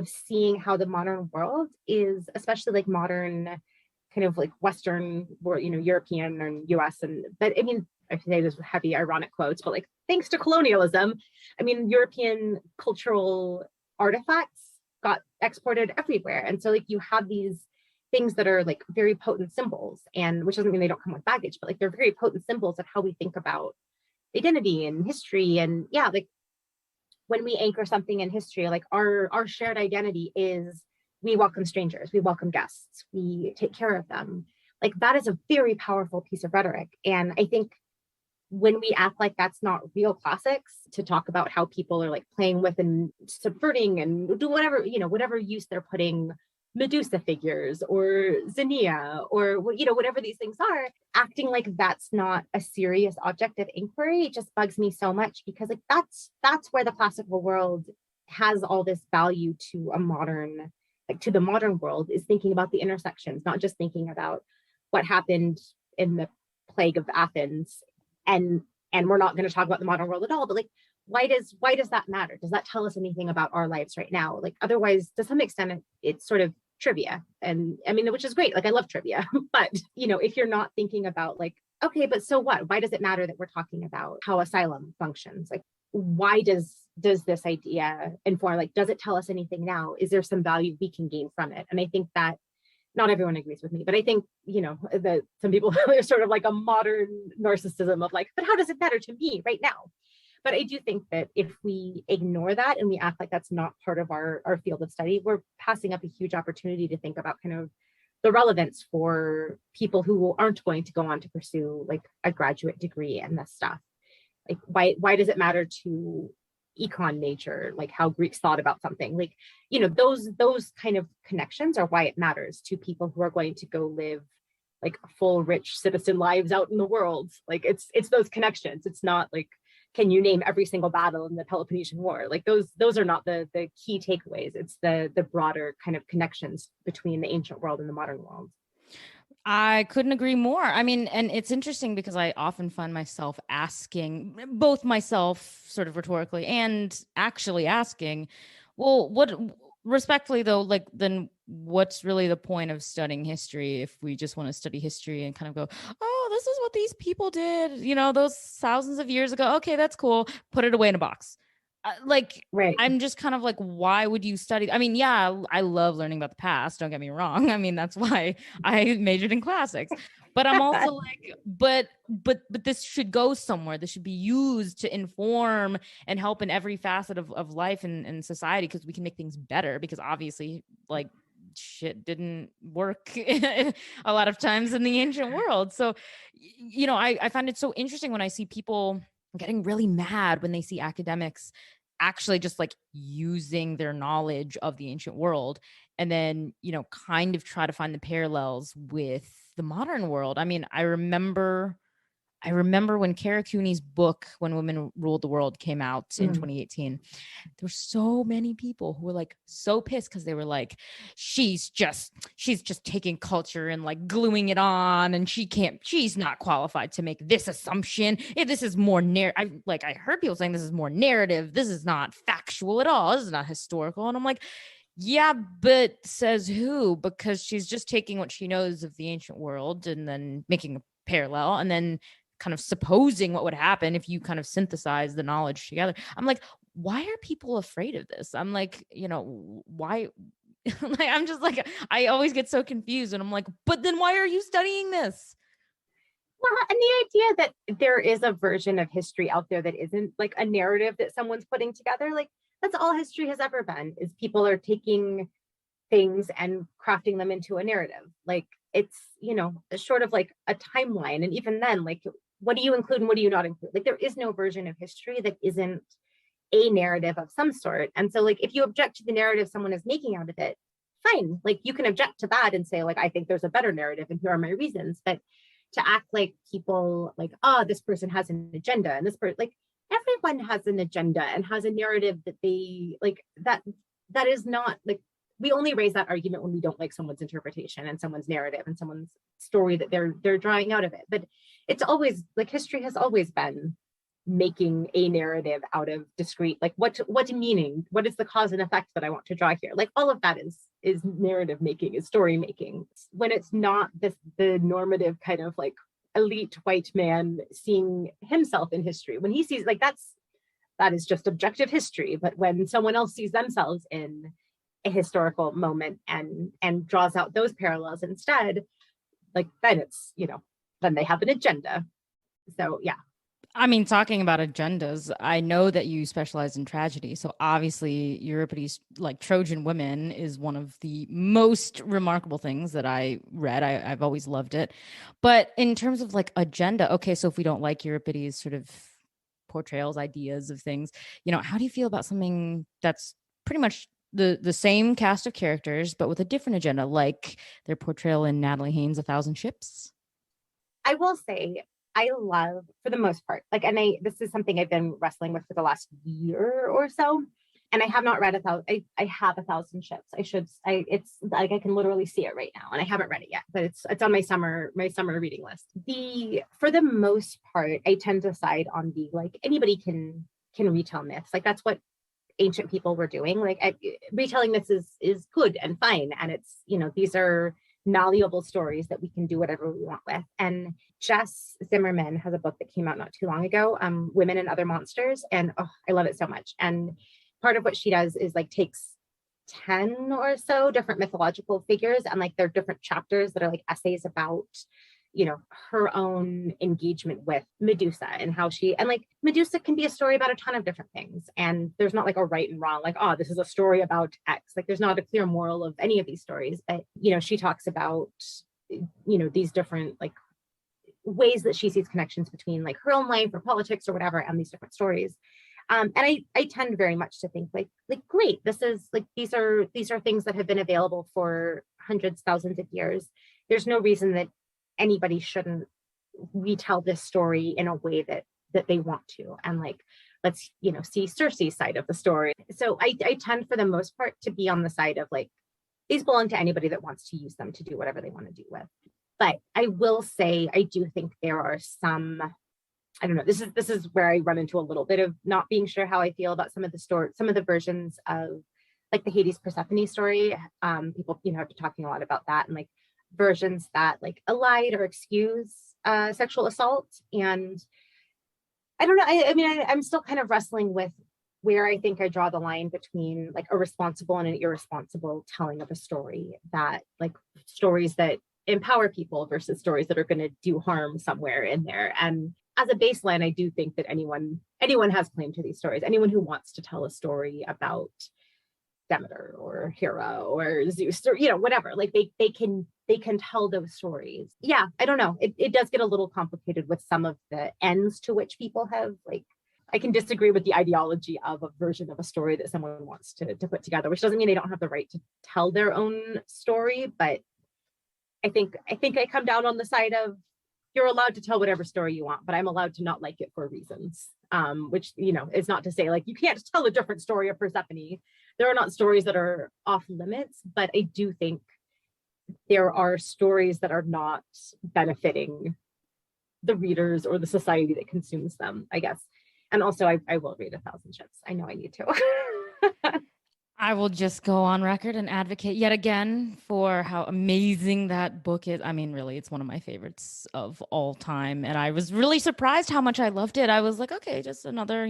seeing how the modern world is, especially like modern kind of like Western or, European and US. But I mean, I say this with heavy ironic quotes, but like thanks to colonialism, I mean, European cultural artifacts got exported everywhere. And so like you have these things that are like very potent symbols, and which doesn't mean they don't come with baggage, but like they're very potent symbols of how we think about identity and history. And yeah, like when we anchor something in history, like our shared identity is we welcome strangers, we welcome guests, we take care of them. Like that is a very powerful piece of rhetoric. And I think when we act like that's not real classics, to talk about how people are like playing with and subverting and do whatever, whatever use they're putting Medusa figures or Xenia or, whatever these things are, acting like that's not a serious object of inquiry just bugs me so much, because like that's where the classical world has all this value to a modern, like to the modern world, is thinking about the intersections, not just thinking about what happened in the plague of Athens. And we're not going to talk about the modern world at all, but like, why does that matter? Does that tell us anything about our lives right now? Like, otherwise, to some extent, it's sort of trivia. And I mean, which is great. Like, I love trivia, but if you're not thinking about like, okay, but so what? Why does it matter that we're talking about how asylum functions? Like, why does this idea inform? Like, does it tell us anything now? Is there some value we can gain from it? And I think that not everyone agrees with me, but I think, that some people, there's sort of like a modern narcissism of like, but how does it matter to me right now? But I do think that if we ignore that and we act like that's not part of our field of study, we're passing up a huge opportunity to think about kind of the relevance for people who aren't going to go on to pursue like a graduate degree and this stuff. Like, why does it matter to econ major, like how Greeks thought about something? Like, those kind of connections are why it matters to people who are going to go live like full, rich citizen lives out in the world. Like it's those connections. It's not like, can you name every single battle in the Peloponnesian War? Like those are not the key takeaways. It's the broader kind of connections between the ancient world and the modern world. I couldn't agree more. I mean, and it's interesting because I often find myself asking, both myself sort of rhetorically and actually asking, well, what, respectfully though, like then what's really the point of studying history if we just want to study history and kind of go, oh, this is what these people did, those thousands of years ago. Okay, that's cool. Put it away in a box. Right. I'm just kind of like, why would you study? I mean, yeah, I love learning about the past. Don't get me wrong. I mean, that's why I majored in classics. But I'm also like, but this should go somewhere. This should be used to inform and help in every facet of life and society, because we can make things better. Because obviously, like, shit didn't work a lot of times in the ancient world. So, I find it so interesting when I see people getting really mad when they see academics actually just like using their knowledge of the ancient world and then, kind of try to find the parallels with the modern world. I mean, I remember when Kara Cooney's book, When Women Ruled the World, came out in 2018, there were so many people who were like so pissed because they were like, she's just taking culture and like gluing it on, and she's not qualified to make this assumption. This is more I heard people saying this is more narrative. This is not factual at all. This is not historical. And I'm like, yeah, but says who? Because she's just taking what she knows of the ancient world and then making a parallel and then kind of supposing what would happen if you kind of synthesize the knowledge together. I'm like, why are people afraid of this? I'm like, why? Like, I'm just like, I always get so confused, and I'm like, but then why are you studying this? Well, and the idea that there is a version of history out there that isn't like a narrative that someone's putting together, like that's all history has ever been, is people are taking things and crafting them into a narrative. Like it's, sort of like a timeline. And even then, like, what do you include and what do you not include? Like there is no version of history that isn't a narrative of some sort. And so like, if you object to the narrative someone is making out of it, fine. Like you can object to that and say like, I think there's a better narrative and here are my reasons. But to act like people like, this person has an agenda and this person, like everyone has an agenda and has a narrative that they like, that is not like we only raise that argument when we don't like someone's interpretation and someone's narrative and someone's story that they're drawing out of it. But it's always like history has always been making a narrative out of discrete, like what meaning, what is the cause and effect that I want to draw here? Like all of that is narrative making, is story making. When it's not the normative kind of like elite white man seeing himself in history, when he sees like that is just objective history. But when someone else sees themselves in a historical moment and draws out those parallels instead, like then it's, then they have an agenda. So yeah. I mean, talking about agendas, I know that you specialize in tragedy. So obviously Euripides, like Trojan Women, is one of the most remarkable things that I read. I've always loved it. But in terms of like agenda, okay, so if we don't like Euripides' sort of portrayals, ideas of things, how do you feel about something that's pretty much the same cast of characters, but with a different agenda, like their portrayal in Natalie Haynes' A Thousand Ships? I will say, I love, for the most part, like, and this is something I've been wrestling with for the last year or so, and I have not read I have A Thousand Ships. It's like I can literally see it right now, and I haven't read it yet, but it's on my summer reading list. For the most part, I tend to side on the like anybody can retell myths. Like that's what ancient people were doing. Like retelling myths is good and fine, and it's these are malleable stories that we can do whatever we want with. And Jess Zimmerman has a book that came out not too long ago, Women and Other Monsters. And I love it so much. And part of what she does is like takes 10 or so different mythological figures, and like they're different chapters that are like essays about, her own engagement with Medusa and how and like Medusa can be a story about a ton of different things. And there's not like a right and wrong, like, this is a story about X. Like there's not a clear moral of any of these stories, but, she talks about, these different like ways that she sees connections between like her own life or politics or whatever, and these different stories. And I tend very much to think like great, this is like, these are things that have been available for hundreds, thousands of years. There's no reason that anybody shouldn't retell this story in a way that they want to. And like, let's, see Circe's side of the story. So I tend for the most part to be on the side of like, these belong to anybody that wants to use them to do whatever they want to do with. But I will say, I do think there are some, I don't know, this is where I run into a little bit of not being sure how I feel about some of the versions of like the Hades Persephone story. People, have been talking a lot about that, and like versions that like elide or excuse sexual assault. And I don't know, I mean, I'm still kind of wrestling with where I think I draw the line between like a responsible and an irresponsible telling of a story, that like stories that empower people versus stories that are going to do harm somewhere in there. And as a baseline, I do think that anyone has claim to these stories. Anyone who wants to tell a story about Demeter or Hera or Zeus or whatever, like they can tell those stories. Yeah, I don't know. It does get a little complicated with some of the ends to which people have like. I can disagree with the ideology of a version of a story that someone wants to put together, which doesn't mean they don't have the right to tell their own story. But I think I come down on the side of, you're allowed to tell whatever story you want, but I'm allowed to not like it for reasons. Which, is not to say like you can't tell a different story of Persephone. There are not stories that are off limits, but I do think there are stories that are not benefiting the readers or the society that consumes them, I guess. And also I will read A Thousand Ships. I know I need to. I will just go on record and advocate yet again for how amazing that book is. I mean, really, it's one of my favorites of all time. And I was really surprised how much I loved it. I was like, okay, just another,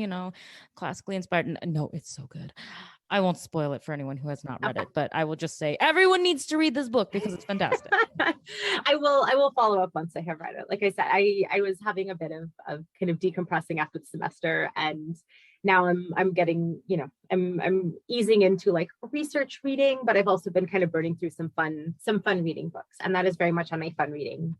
classically inspired. No, it's so good. I won't spoil it for anyone who has not read it, but I will just say everyone needs to read this book because it's fantastic. I will follow up once I have read it. Like I said, I was having a bit of kind of decompressing after the semester, and now I'm getting, I'm easing into like research reading, but I've also been kind of burning through some fun reading books. And that is very much on my fun reading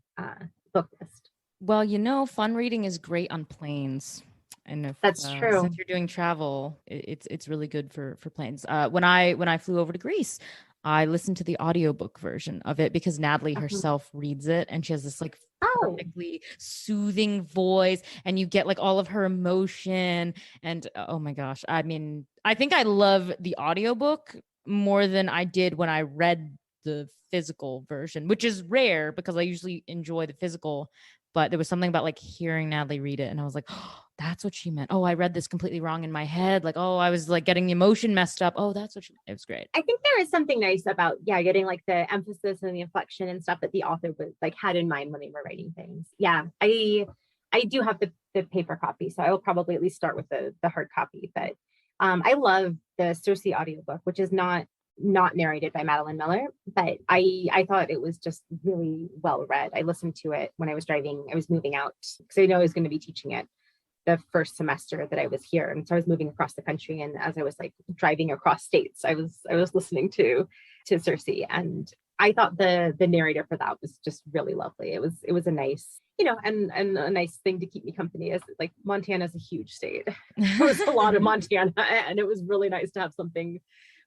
book list. Well, fun reading is great on planes. And if that's true, if you're doing travel, it's really good for planes. When I flew over to Greece, I listened to the audiobook version of it because Natalie herself reads it, and she has this like perfectly soothing voice, and you get like all of her emotion. And oh my gosh, I mean, I think I love the audiobook more than I did when I read the physical version, which is rare because I usually enjoy the physical. But there was something about like hearing Natalie read it, and I was like, oh, that's what she meant. Oh, I read this completely wrong in my head. Like, oh, I was like getting the emotion messed up. Oh, that's what it was great. I think there is something nice about, getting like the emphasis and the inflection and stuff that the author was like had in mind when they were writing things. Yeah, I do have the paper copy, so I will probably at least start with the hard copy. But I love the Circe audiobook, which is not narrated by Madeline Miller, but I thought it was just really well read. I listened to it when I was driving. I was moving out because I know I was going to be teaching it the first semester that I was here, and so I was moving across the country. And as I was like driving across states, I was listening to Circe, and I thought the narrator for that was just really lovely. It was a nice, and a nice thing to keep me company, as like Montana is a huge state. There was a lot of Montana, and it was really nice to have something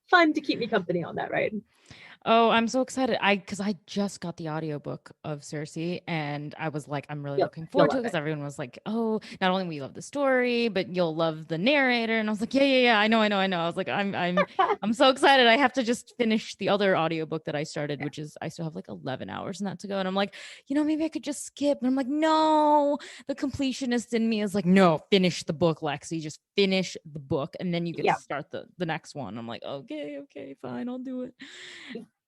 fun to keep me company on that ride. Oh, I'm so excited. Because I just got the audiobook of Circe, and I was like, I'm really looking forward to it because everyone was like, oh, not only will you love the story, but you'll love the narrator. And I was like, yeah, I know. I was like, I'm so excited. I have to just finish the other audiobook that I started, which is I still have like 11 hours in that to go. And I'm like, maybe I could just skip. And I'm like, no, the completionist in me is like, no, finish the book, Lexie. Just finish the book, and then you get to start the next one. I'm like, okay, fine, I'll do it.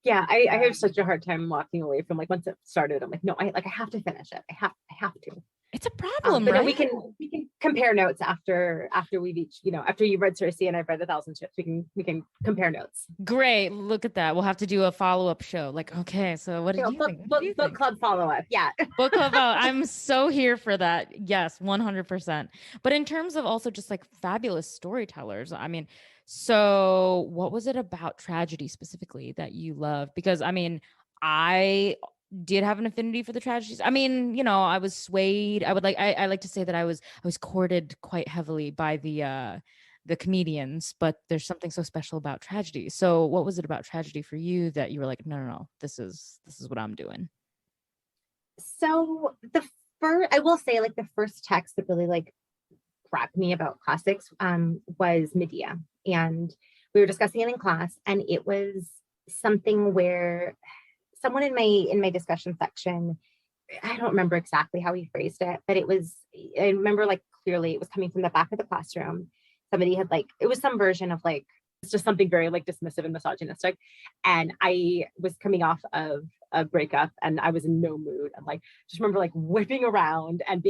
Yeah, I have such a hard time walking away from like once it started. I'm like, no, I have to finish it. I have to. It's a problem, but right? Then we can compare notes after we've each, after you've read Circe and I've read 1,000 Ships, we can compare notes. Great, look at that. We'll have to do a follow-up show. Like, okay, so what did you think? Book club follow-up, yeah. Book club. I'm so here for that. Yes, 100%. But in terms of also just like fabulous storytellers, I mean. So what was it about tragedy specifically that you loved? Because I did have an affinity for the tragedies. I was swayed. I like to say that I was courted quite heavily by the comedians, but there's something so special about tragedy. So what was it about tragedy for you that you were like, no, this is what I'm doing? So I will say like the first text that really like grabbed me about classics was Medea. And we were discussing it in class, and it was something where someone in my discussion section, I don't remember exactly how he phrased it, but I remember like clearly it was coming from the back of the classroom. Somebody had like, it was some version of like, it's just something very like dismissive and misogynistic. And I was coming off of a breakup and I was in no mood. And like, just remember like whipping around and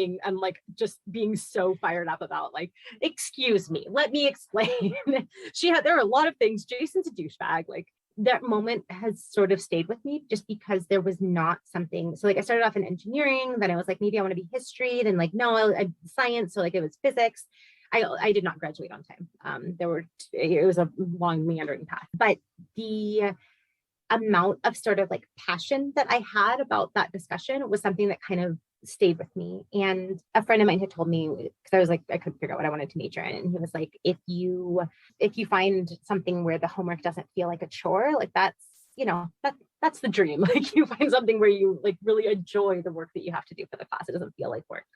just being so fired up about like, excuse me, let me explain. There were a lot of things. Jason's a douchebag. Like that moment has sort of stayed with me just because there was not something. So like I started off in engineering, then I was like, maybe I want to be history. Then like, no, I science. So like it was physics. I did not graduate on time. It was a long meandering path, but the amount of sort of like passion that I had about that discussion was something that kind of stayed with me. And a friend of mine had told me, because I was like, I couldn't figure out what I wanted to major in. And he was like, if you find something where the homework doesn't feel like a chore, like that's the dream. Like you find something where you like really enjoy the work that you have to do for the class. It doesn't feel like work.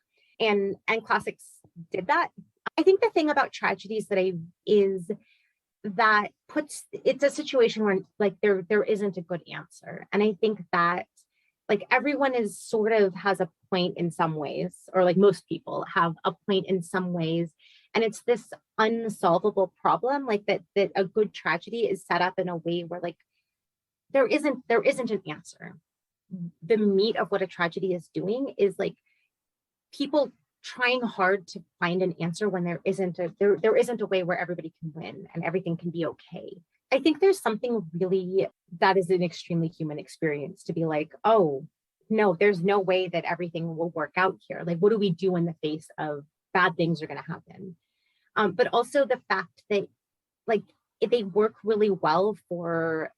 And classics did that. I think the thing about tragedies is that it's a situation where like there isn't a good answer. And I think that like everyone is sort of has a point in some ways, or like most people have a point in some ways. And it's this unsolvable problem, like that a good tragedy is set up in a way where like there isn't an answer. The meat of what a tragedy is doing is like people trying hard to find an answer when there isn't a way where everybody can win and everything can be okay. I think there's something really that is an extremely human experience to be like, oh no, there's no way that everything will work out here. Like, what do we do in the face of bad things are going to happen? But also the fact that like they work really well for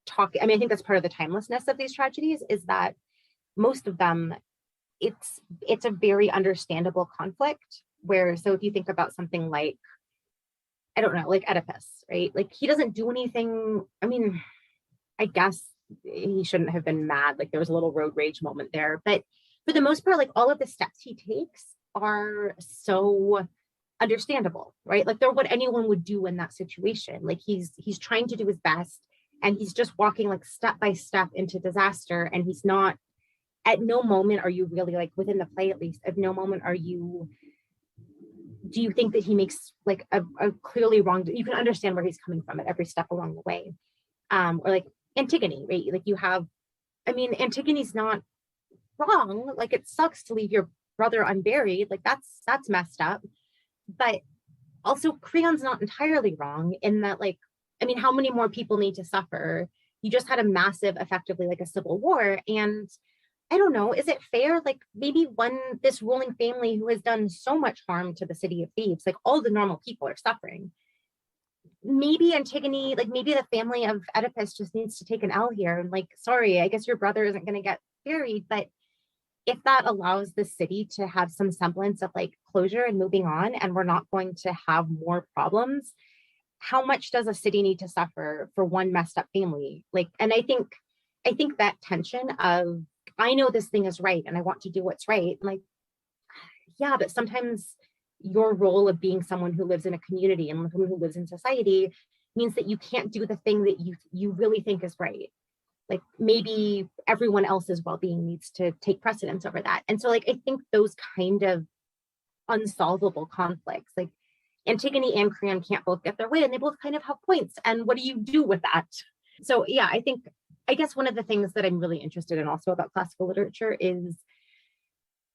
talking. I mean, I think that's part of the timelessness of these tragedies is that most of them, it's a very understandable conflict so if you think about something like, I don't know, like Oedipus, right? Like he doesn't do anything. I mean, I guess he shouldn't have been mad. Like there was a little road rage moment there, but for the most part, like all of the steps he takes are so understandable, right? Like they're what anyone would do in that situation. Like he's trying to do his best and he's just walking like step by step into disaster. And he's not, at no moment are you really like within the play, at least at no moment do you think that he makes like a clearly wrong, you can understand where he's coming from at every step along the way. Or like Antigone, right? Like you have, I mean, Antigone's not wrong. Like it sucks to leave your brother unburied. Like that's messed up. But also Creon's not entirely wrong in that, like, I mean, how many more people need to suffer? You just had a massive, effectively like a civil war. And I don't know, is it fair? Like maybe this ruling family who has done so much harm to the city of Thebes, like all the normal people are suffering. Maybe Antigone, like maybe the family of Oedipus just needs to take an L here. And like, sorry, I guess your brother isn't going to get buried. But if that allows the city to have some semblance of like closure and moving on, and we're not going to have more problems, how much does a city need to suffer for one messed up family? Like, and I think that tension of, I know this thing is right and I want to do what's right. Like, yeah, but sometimes your role of being someone who lives in a community and someone who lives in society means that you can't do the thing that you really think is right. Like maybe everyone else's well-being needs to take precedence over that. And so like, I think those kind of unsolvable conflicts, like Antigone and Creon can't both get their way and they both kind of have points. And what do you do with that? So yeah, I guess one of the things that I'm really interested in also about classical literature is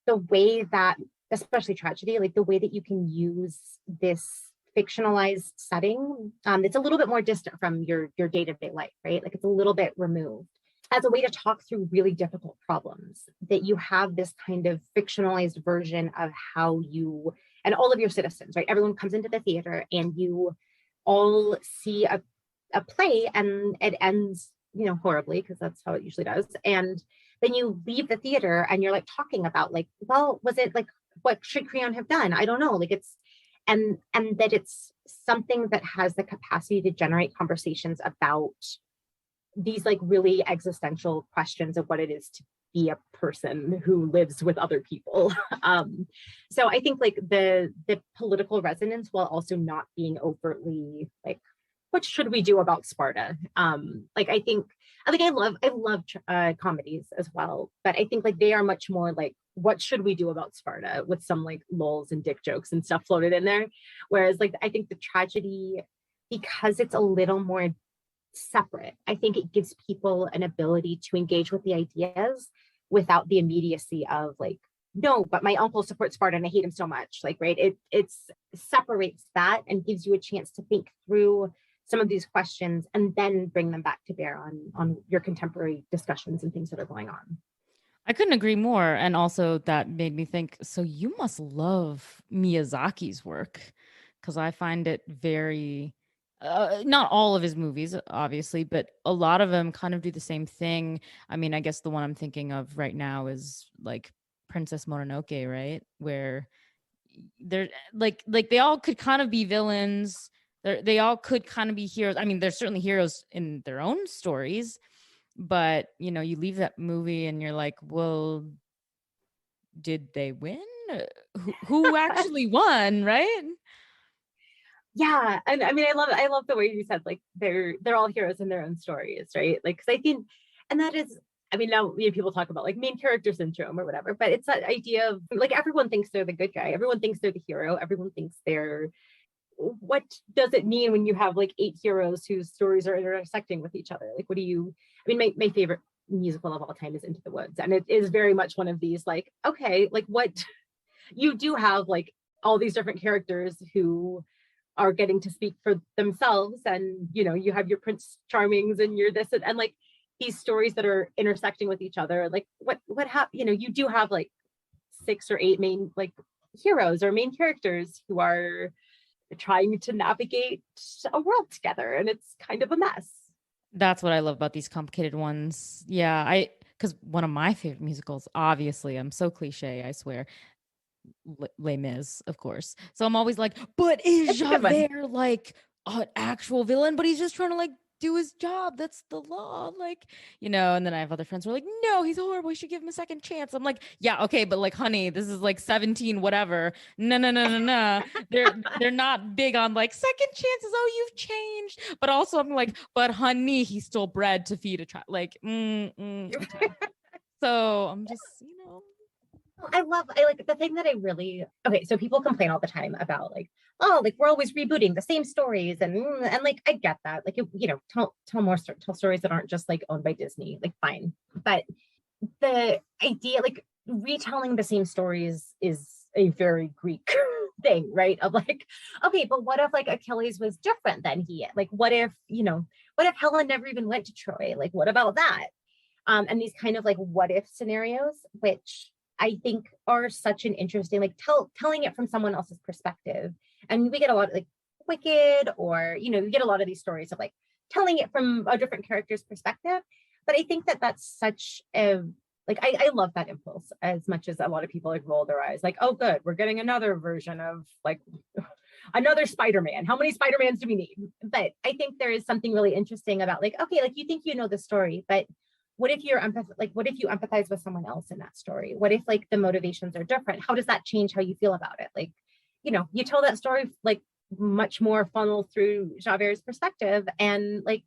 the way that, especially tragedy, like the way that you can use this fictionalized setting. It's a little bit more distant from your day-to-day life, right? Like it's a little bit removed as a way to talk through really difficult problems, that you have this kind of fictionalized version of how you, and all of your citizens, right? Everyone comes into the theater and you all see a play and it ends, horribly, because that's how it usually does. And then you leave the theater and you're like talking about like, well, was it like, what should Creon have done? I don't know. Like it's, and that it's something that has the capacity to generate conversations about these like really existential questions of what it is to be a person who lives with other people. So I think like the political resonance, while also not being overtly like, what should we do about Sparta? Like I love comedies as well, but I think like they are much more like, what should we do about Sparta, with some like lulz and dick jokes and stuff floated in there. Whereas like I think the tragedy, because it's a little more separate, I think it gives people an ability to engage with the ideas without the immediacy of like, no, but my uncle supports Sparta and I hate him so much. Like, right, it separates that and gives you a chance to think through some of these questions and then bring them back to bear on your contemporary discussions and things that are going on. I couldn't agree more. And also that made me think, so you must love Miyazaki's work, because I find it very, not all of his movies, obviously, but a lot of them kind of do the same thing. I mean, I guess the one I'm thinking of right now is like Princess Mononoke, right? Where they're like they all could kind of be villains. They all could kind of be heroes. I mean, they're certainly heroes in their own stories, but you leave that movie and you're like, well, did they win? Who actually won, right? Yeah, and I mean, I love the way you said like they're all heroes in their own stories, right? Like, because I think, and that is, I mean, now people talk about like main character syndrome or whatever, but it's that idea of like everyone thinks they're the good guy, everyone thinks they're the hero, everyone thinks they're. What does it mean when you have like 8 heroes whose stories are intersecting with each other? Like, what do you? I mean, my favorite musical of all time is Into the Woods, and it is very much one of these like, okay, like what you do have like all these different characters who are getting to speak for themselves, and you have your Prince Charmings and your this and like these stories that are intersecting with each other. Like what happened? You do have like 6 or 8 main like heroes or main characters who are trying to navigate a world together, and it's kind of a mess. That's what I love about these complicated ones. Yeah, because one of my favorite musicals, obviously, I'm so cliche, I swear, Les Mis, of course. So I'm always like, but is Javert like an actual villain? But he's just trying to like do his job. That's the law. Like, and then I have other friends who are like, no, he's horrible. We should give him a second chance. I'm like, yeah, okay, but like, honey, this is like 17, whatever. No, no, no, no, no. They're not big on like second chances. Oh, you've changed. But also I'm like, but honey, he stole bread to feed a child. Like, okay. So I'm just, I like the thing that I really, okay, so people complain all the time about like, oh, like we're always rebooting the same stories and like I get that. Like, tell stories that aren't just like owned by Disney, like fine. But the idea, like retelling the same stories is a very Greek thing, right? Of like, okay, but what if like Achilles was different than he? Like, what if Helen never even went to Troy? Like, what about that? And these kind of like what if scenarios, which I think are such an interesting, like telling it from someone else's perspective. And we get a lot of like Wicked, or, you get a lot of these stories of like telling it from a different character's perspective. But I think that that's such a, like, I love that impulse as much as a lot of people like roll their eyes, like, oh, good, we're getting another version of like another Spider-Man. How many Spider-Mans do we need? But I think there is something really interesting about like, okay, like you think you know the story, but what if you empathize with someone else in that story? What if like the motivations are different? How does that change how you feel about it? Like, you tell that story like much more funneled through Javert's perspective. And like,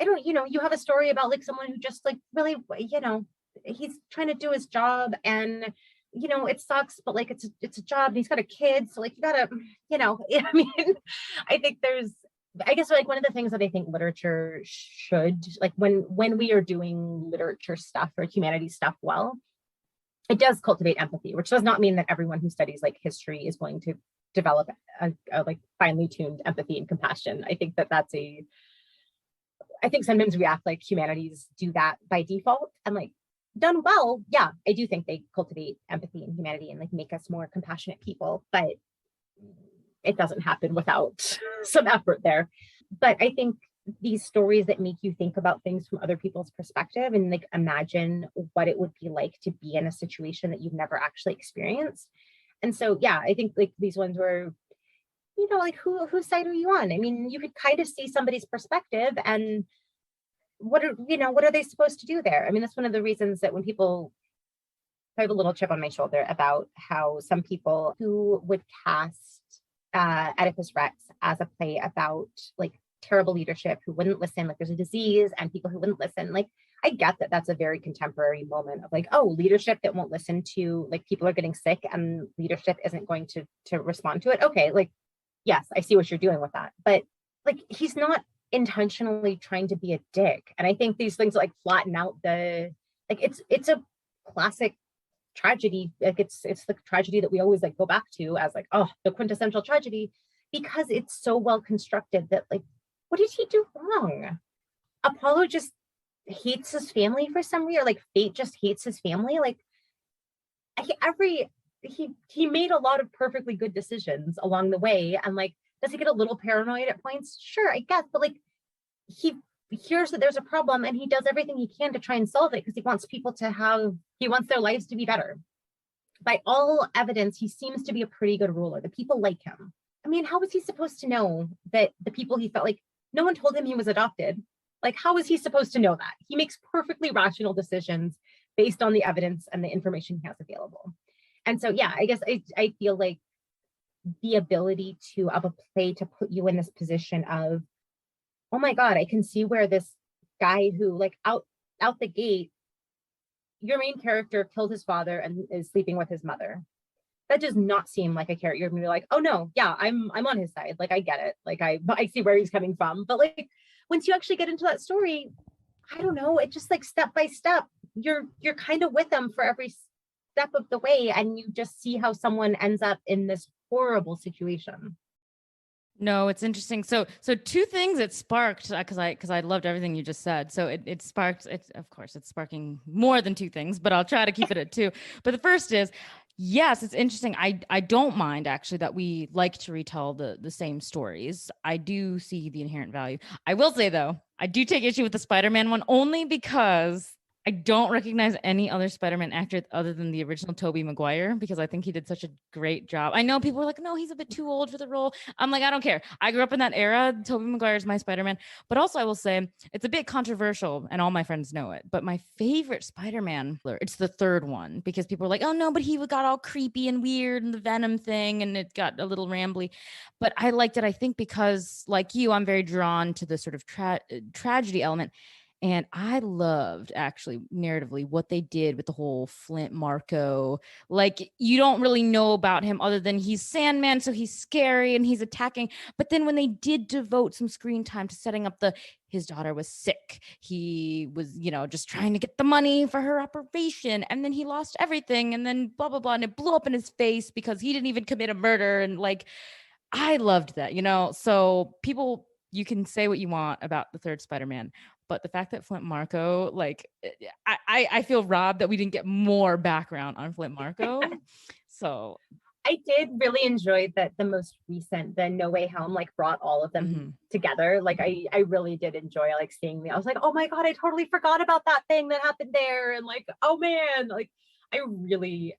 you have a story about like someone who just like really, he's trying to do his job and, it sucks, but like, it's a job and he's got a kid. So like, you gotta, I mean, I guess like one of the things that I think literature should, like when we are doing literature stuff or humanities stuff well, it does cultivate empathy, which does not mean that everyone who studies like history is going to develop a like finely tuned empathy and compassion. I think I think sometimes we act like humanities do that by default, and like done well, yeah, I do think they cultivate empathy and humanity and like make us more compassionate people, but it doesn't happen without some effort there. But I think these stories that make you think about things from other people's perspective and like imagine what it would be like to be in a situation that you've never actually experienced. And so, yeah, I think like these ones were, like whose side are you on? I mean, you could kind of see somebody's perspective, and what are they supposed to do there? I mean, that's one of the reasons that when people, I have a little chip on my shoulder about how some people who would cast Oedipus Rex as a play about like terrible leadership who wouldn't listen, like there's a disease and people who wouldn't listen. Like I get that that's a very contemporary moment of like, oh, leadership that won't listen to, like, people are getting sick and leadership isn't going to respond to it. Okay, like, yes, I see what you're doing with that. But like, he's not intentionally trying to be a dick. And I think these things like flatten out it's a classic tragedy. Like it's the tragedy that we always like go back to as like, oh, the quintessential tragedy, because it's so well constructed that like, what did he do wrong? Apollo just hates his family for some reason, or like fate just hates his family. Like he made a lot of perfectly good decisions along the way, and like, does he get a little paranoid at points? Sure, I guess, but like he hears that there's a problem and he does everything he can to try and solve it because he wants their lives to be better. By all evidence, he seems to be a pretty good ruler. The people like him. I mean, how was he supposed to know that the people he felt like, no one told him he was adopted? Like, how was he supposed to know that? He makes perfectly rational decisions based on the evidence and the information he has available. And so, yeah, I guess I feel like the ability of a play to put you in this position of, oh my God, I can see where this guy who like out the gate, your main character killed his father and is sleeping with his mother. That does not seem like a character. You're gonna be like, oh no, yeah, I'm on his side. Like, I get it. Like, I see where he's coming from. But like, once you actually get into that story, I don't know, it just like step by step, you're kind of with them for every step of the way, and you just see how someone ends up in this horrible situation. No, it's interesting. So two things it sparked, because I loved everything you just said. So it sparked, of course it's sparking more than two things, but I'll try to keep it at two. But the first is, yes, it's interesting. I don't mind actually that we like to retell the same stories. I do see the inherent value. I will say though, I do take issue with the Spider-Man one only because I don't recognize any other Spider-Man actor other than the original Tobey Maguire, because I think he did such a great job. I know people are like, no, he's a bit too old for the role. I'm like, I don't care. I grew up in that era. Tobey Maguire is my Spider-Man. But also I will say it's a bit controversial and all my friends know it. But my favorite Spider-Man, it's the third one, because people are like, oh no, but he got all creepy and weird and the Venom thing and it got a little rambly. But I liked it, I think, because like you, I'm very drawn to the sort of tragedy element. And I loved actually narratively what they did with the whole Flint Marco. Like, you don't really know about him other than he's Sandman, so he's scary and he's attacking. But then when they did devote some screen time to setting up his daughter was sick. He was, just trying to get the money for her operation. And then he lost everything. And then blah, blah, blah. And it blew up in his face because he didn't even commit a murder. And like, I loved that, So people, you can say what you want about the third Spider-Man, but the fact that Flint Marco, like, I feel robbed that we didn't get more background on Flint Marco. So I did really enjoy that the most recent, the No Way Home, like brought all of them together. Like I really did enjoy like seeing I was like, oh my God, I totally forgot about that thing that happened there. And like, oh man, like I really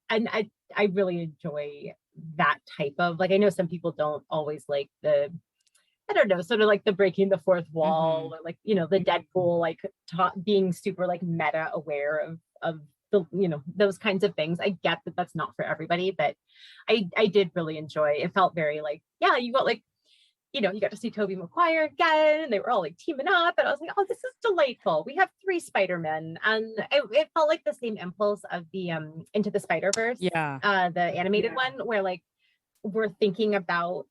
enjoy that type of, like, I know some people don't always like I don't know, sort of like the breaking the fourth wall, or like, the Deadpool, like being super like meta aware of the, those kinds of things. I get that that's not for everybody, but I did really enjoy. It felt very like, yeah, you got like, you got to see Tobey Maguire again, and they were all like teaming up, and I was like, oh, this is delightful. We have 3 Spider-Men, and it felt like the same impulse of the Into the Spider-Verse, the animated one, where like we're thinking about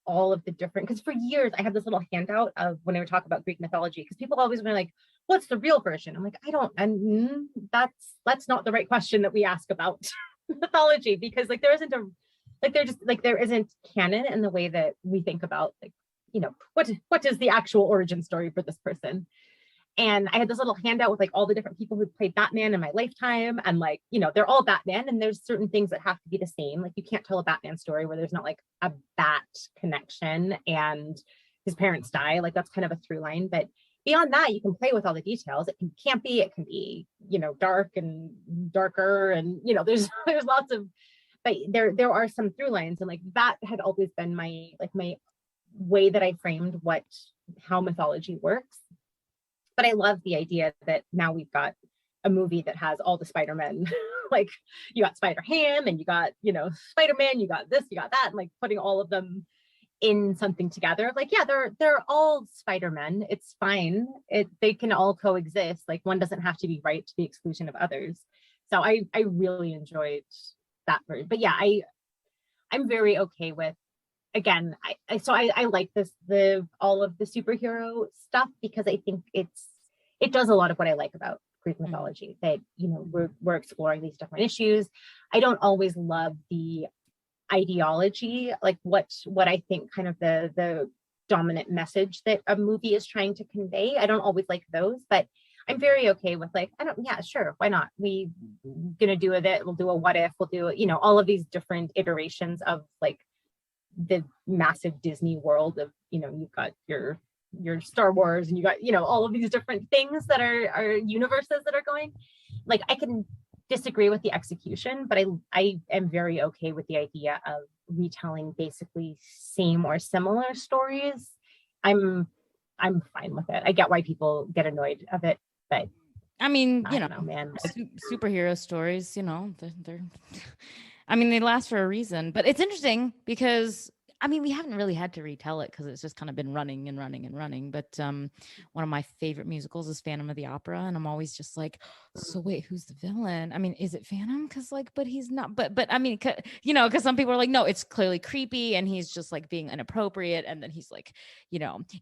all of the different, because for years I had this little handout of when I would talk about Greek mythology, because people always were like, what's the real version? I'm like, that's not the right question that we ask about mythology, because like there isn't canon in the way that we think about like, what is the actual origin story for this person. And I had this little handout with like all the different people who played Batman in my lifetime. And like, they're all Batman, and there's certain things that have to be the same. Like you can't tell a Batman story where there's not like a bat connection and his parents die. Like that's kind of a through line. But beyond that, you can play with all the details. It can campy, it can be, dark and darker. And, there's lots of, but there are some through lines. And like that had always been my way that I framed how mythology works. But I love the idea that now we've got a movie that has all the Spider-Men. Like you got Spider-Ham, and you got, Spider-Man, you got this, you got that, and like putting all of them in something together. Like, yeah, they're all Spider-Men. It's fine. They can all coexist. Like one doesn't have to be right to the exclusion of others. So I really enjoyed that version. But yeah, I'm very okay with, again, I like all of the superhero stuff, because I think it does a lot of what I like about Greek mythology, that we're exploring these different issues. I don't always love the ideology, like what I think kind of the dominant message that a movie is trying to convey. I don't always like those, but I'm very okay with like, sure, why not? We gonna do it. We'll do a what if, we'll do, all of these different iterations of like the massive Disney world of, you've got your Star Wars, and you got, all of these different things that are universes that are going. Like I can disagree with the execution, but I am very okay with the idea of retelling basically same or similar stories. I'm fine with it. I get why people get annoyed of it, but I mean, I don't know, man. Superhero stories, they're they last for a reason. But it's interesting because we haven't really had to retell it because it's just kind of been running and running and running. But one of my favorite musicals is Phantom of the Opera. And I'm always just like, so wait, who's the villain? Is it Phantom? Because like, but he's not. But because some people are like, no, it's clearly creepy. And he's just like being inappropriate. And then he's like,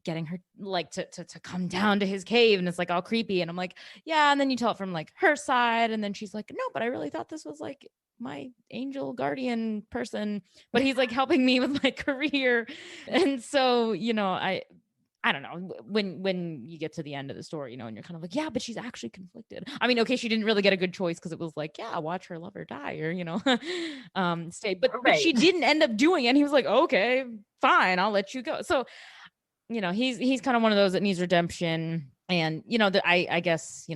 getting her like to come down to his cave. And it's like all creepy. And I'm like, yeah. And then you tell it from like her side. And then she's like, no, but I really thought this was like my angel guardian person, but he's like helping me with my career. And so, I don't know, when you get to the end of the story, and you're kind of like, yeah, but she's actually conflicted. Okay, she didn't really get a good choice because it was like, yeah, watch her lover die, or, stay. But she didn't end up doing it. And he was like, okay, fine, I'll let you go. So, he's kind of one of those that needs redemption. And, I guess,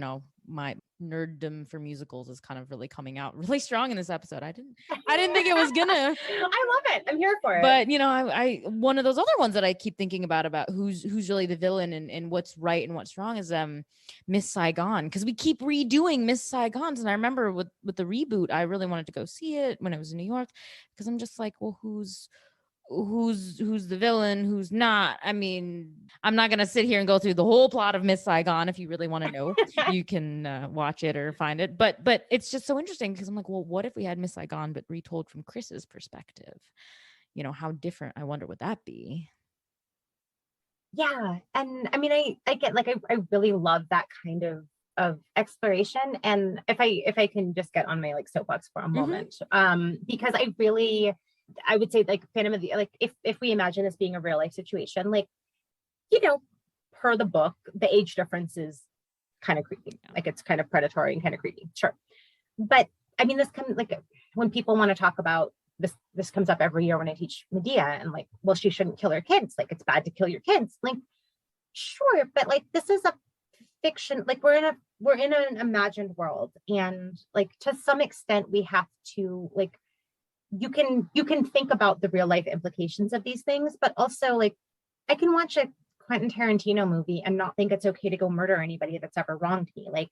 my nerddom for musicals is kind of really coming out really strong in this episode. I didn't think it was gonna. I love it. I'm here for it. But I one of those other ones that I keep thinking about who's really the villain and what's right and what's wrong is Miss Saigon, because we keep redoing Miss Saigons, and I remember with the reboot, I really wanted to go see it when I was in New York, because I'm just like, well, who's the villain, who's not. I mean, I'm not gonna sit here and go through the whole plot of Miss Saigon. If you really want to know, you can watch it or find it, but it's just so interesting, because I'm like, well, what if we had Miss Saigon but retold from Chris's perspective? How different, I wonder, would that be? Yeah. And I mean, I get, like, I really love that kind of exploration. And if I can just get on my like soapbox for a moment, because I would say, like, Phantom of the, like, if we imagine this being a real life situation, like, per the book, the age difference is kind of creepy. Like, it's kind of predatory and kind of creepy. Sure. But I mean, this comes, like, when people want to talk about this comes up every year when I teach Medea, and like, well, she shouldn't kill her kids. Like, it's bad to kill your kids. Like, sure. But like, this is a fiction. Like, we're in an imagined world. And like, to some extent, we have to, like, you can think about the real life implications of these things, but also, like, I can watch a Quentin Tarantino movie and not think it's okay to go murder anybody that's ever wronged me. Like,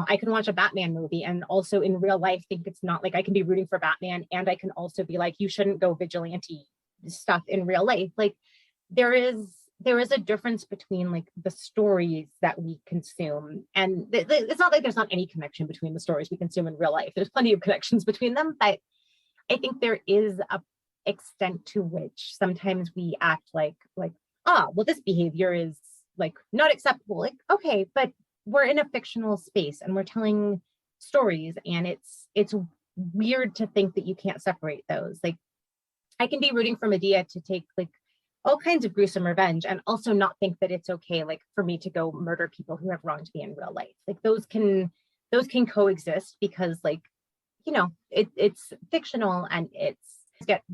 I can watch a Batman movie and also in real life think it's not, like, I can be rooting for Batman, and I can also be like, you shouldn't go vigilante stuff in real life. Like, there is a difference between, like, the stories that we consume, and it's not like there's not any connection between the stories we consume in real life. There's plenty of connections between them, but I think there is a extent to which sometimes we act like, well, this behavior is, like, not acceptable. Like, okay, but we're in a fictional space and we're telling stories, and it's weird to think that you can't separate those. Like, I can be rooting for Medea to take, like, all kinds of gruesome revenge, and also not think that it's okay, like, for me to go murder people who have wronged me in real life. Like, those can coexist, because, like, it's fictional, and it's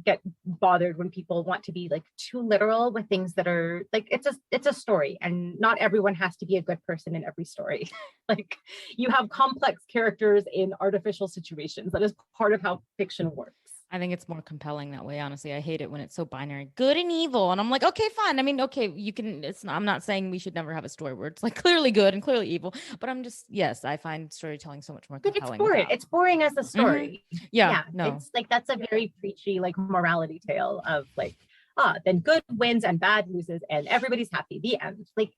get bothered when people want to be, like, too literal with things that are, like, it's a story, and not everyone has to be a good person in every story. Like, you have complex characters in artificial situations. That is part of how fiction works. I think it's more compelling that way. Honestly, I hate it when it's so binary, good and evil. And I'm like, okay, fine. I mean, okay, you can, I'm not saying we should never have a story where it's like clearly good and clearly evil, but I'm just, yes, I find storytelling so much more compelling. It's boring. It's boring as a story. Yeah. No. It's like, that's a very preachy, like, morality tale of, like, then good wins and bad loses and everybody's happy. The end. Like,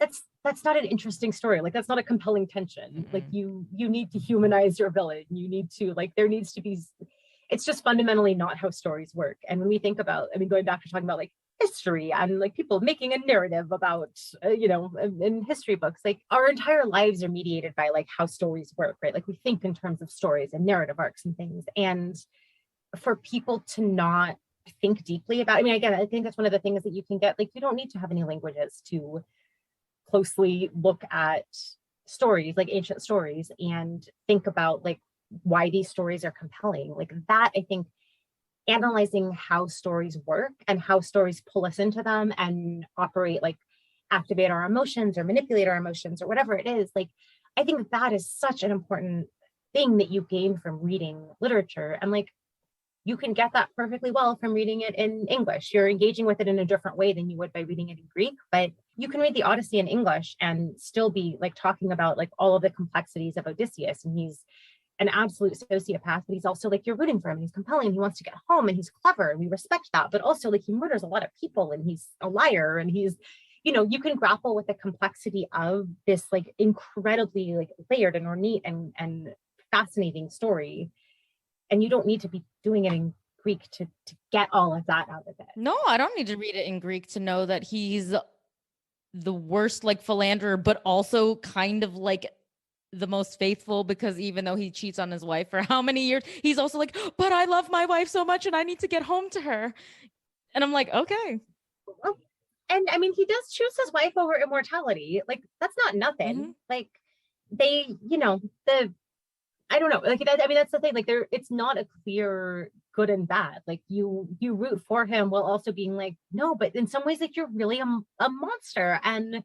that's not an interesting story. Like, that's not a compelling tension. Like, you need to humanize your villain. You need to, like, there needs to be, it's just fundamentally not how stories work. And when we think about, I mean, going back to talking about, like, history and, like, people making a narrative about, in history books, like, our entire lives are mediated by, like, how stories work, right? Like, we think in terms of stories and narrative arcs and things. And for people to not think deeply about, I mean, again, I think that's one of the things that you can get, like, you don't need to have any languages to closely look at stories, like ancient stories, and think about, like, why these stories are compelling. Like, that, I think, analyzing how stories work and how stories pull us into them and operate, like, activate our emotions or manipulate our emotions or whatever it is, like, I think that is such an important thing that you gain from reading literature. And, like, you can get that perfectly well from reading it in English. You're engaging with it in a different way than you would by reading it in Greek, but you can read the Odyssey in English and still be, like, talking about, like, all of the complexities of Odysseus, and he's an absolute sociopath, but he's also, like, you're rooting for him, and he's compelling, and he wants to get home, and he's clever, and we respect that, but also, like, he murders a lot of people, and he's a liar, and he's, you can grapple with the complexity of this, like, incredibly, like, layered and ornate and fascinating story, and you don't need to be doing it in Greek to get all of that out of it. No, I don't need to read it in Greek to know that he's the worst, like, philanderer, but also kind of, like, the most faithful, because even though he cheats on his wife for how many years, he's also like, but I love my wife so much and I need to get home to her. And I'm like, okay. And I mean, he does choose his wife over immortality. Like, that's not nothing. Like, they, I don't know. Like, I mean, that's the thing. Like, it's not a clear good and bad. Like, you root for him while also being like, no, but in some ways, like, you're really a monster. And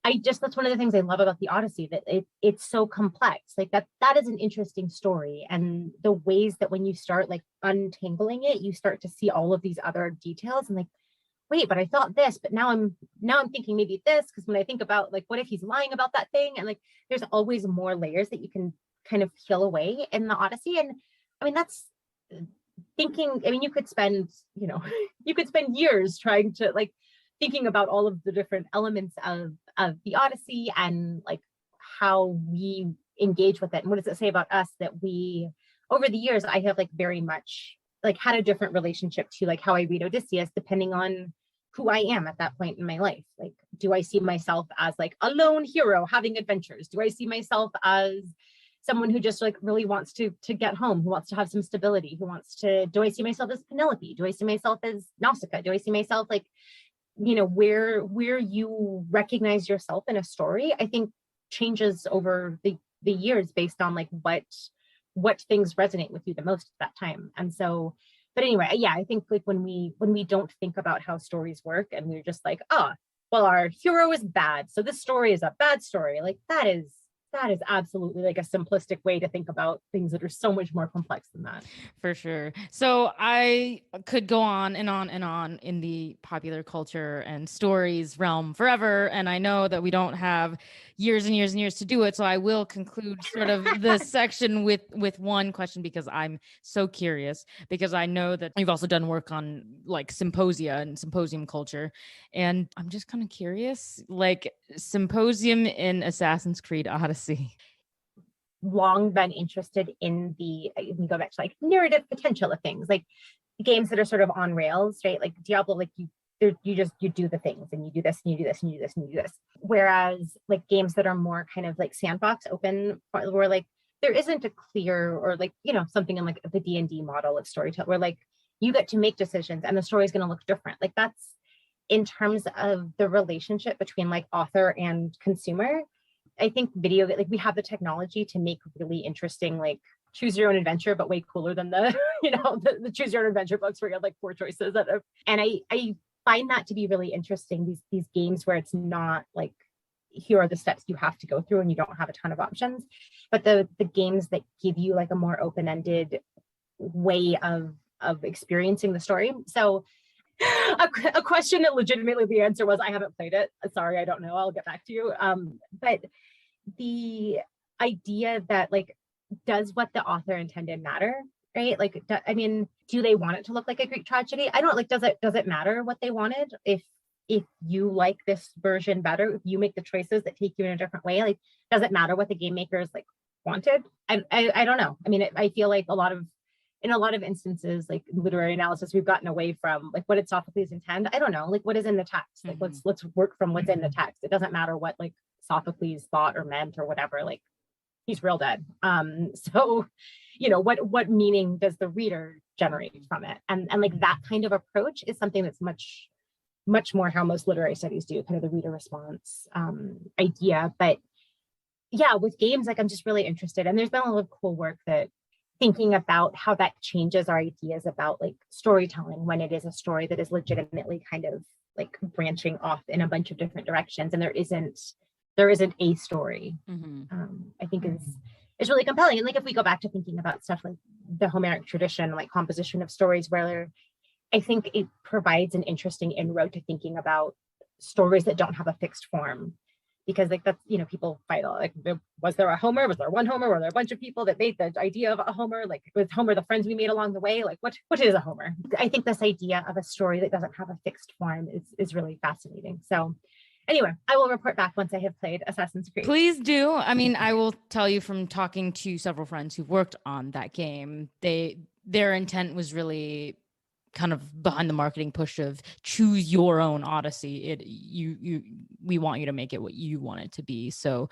that's one of the things I love about the Odyssey, that it's so complex. Like that is an interesting story. And the ways that when you start like untangling it, you start to see all of these other details and like, wait, but I thought this, but now I'm thinking maybe this, because when I think about like, what if he's lying about that thing? And like, there's always more layers that you can kind of peel away in the Odyssey. And I mean, that's thinking, I mean, you could spend years trying to like thinking about all of the different elements of the Odyssey and like how we engage with it. And what does it say about us that we, over the years, I have like very much like had a different relationship to like how I read Odysseus, depending on who I am at that point in my life. Like, do I see myself as like a lone hero having adventures? Do I see myself as someone who just like really wants to get home, who wants to have some stability, do I see myself as Penelope? Do I see myself as Nausicaa? Do I see myself like, you know, where you recognize yourself in a story, I think changes over the years based on like what things resonate with you the most at that time. And so, but anyway, yeah, I think like when we don't think about how stories work and we're just like, oh, well, our hero is bad, so this story is a bad story. Like that is absolutely like a simplistic way to think about things that are so much more complex than that. For sure. So I could go on and on and on in the popular culture and stories realm forever. And I know that we don't have years and years and years to do it. So I will conclude sort of this section with one question, because I'm so curious, because I know that you've also done work on like symposia and symposium culture. And I'm just kind of curious, like Symposium in Assassin's Creed Odyssey. Long been interested in the, you can go back to like narrative potential of things, like games that are sort of on rails, right? Like Diablo, like you do the things and you do this and you do this and you do this and you do this. Whereas like games that are more kind of like sandbox open, where like there isn't a clear, or like, you know, something in like the D&D model of storytelling where like you get to make decisions and the story is going to look different. Like that's in terms of the relationship between like author and consumer. I think video, like we have the technology to make really interesting, like choose your own adventure, but way cooler than the, you know, the choose your own adventure books where you have like 4 choices. And I find that to be really interesting. These games where it's not like, here are the steps you have to go through and you don't have a ton of options, but the games that give you like a more open-ended way of experiencing the story. So a question that legitimately the answer was, I haven't played it. Sorry, I don't know. I'll get back to you. But the idea that like, does what the author intended matter, right? Like, I mean, do they want it to look like a Greek tragedy? I don't like, does it matter what they wanted? If you like this version better, if you make the choices that take you in a different way, like, does it matter what the game makers like wanted? I don't know. I mean, I feel like in a lot of instances, like literary analysis, we've gotten away from like, what did Sophocles intend? I don't know, like what is in the text? Like let's work from what's in the text. It doesn't matter what like Sophocles thought or meant or whatever, like he's real dead. So, you know, what meaning does the reader generate from it? And like that kind of approach is something that's much more how most literary studies do, kind of the reader response idea. But yeah, with games, like I'm just really interested, and there's been a lot of cool work that thinking about how that changes our ideas about like storytelling when it is a story that is legitimately kind of like branching off in a bunch of different directions, and there isn't a story. I think is really compelling. And like if we go back to thinking about stuff like the Homeric tradition, like composition of stories, where I think it provides an interesting inroad to thinking about stories that don't have a fixed form. Because like that's, you know, people fight like, was there a Homer? Was there one Homer? Were there a bunch of people that made the idea of a Homer? Like was Homer the friends we made along the way? Like what is a Homer? I think this idea of a story that doesn't have a fixed form is really fascinating. So anyway, I will report back once I have played Assassin's Creed. Please do. I mean, I will tell you from talking to several friends who've worked on that game, their intent was really kind of behind the marketing push of choose your own Odyssey. We want you to make it what you want it to be. So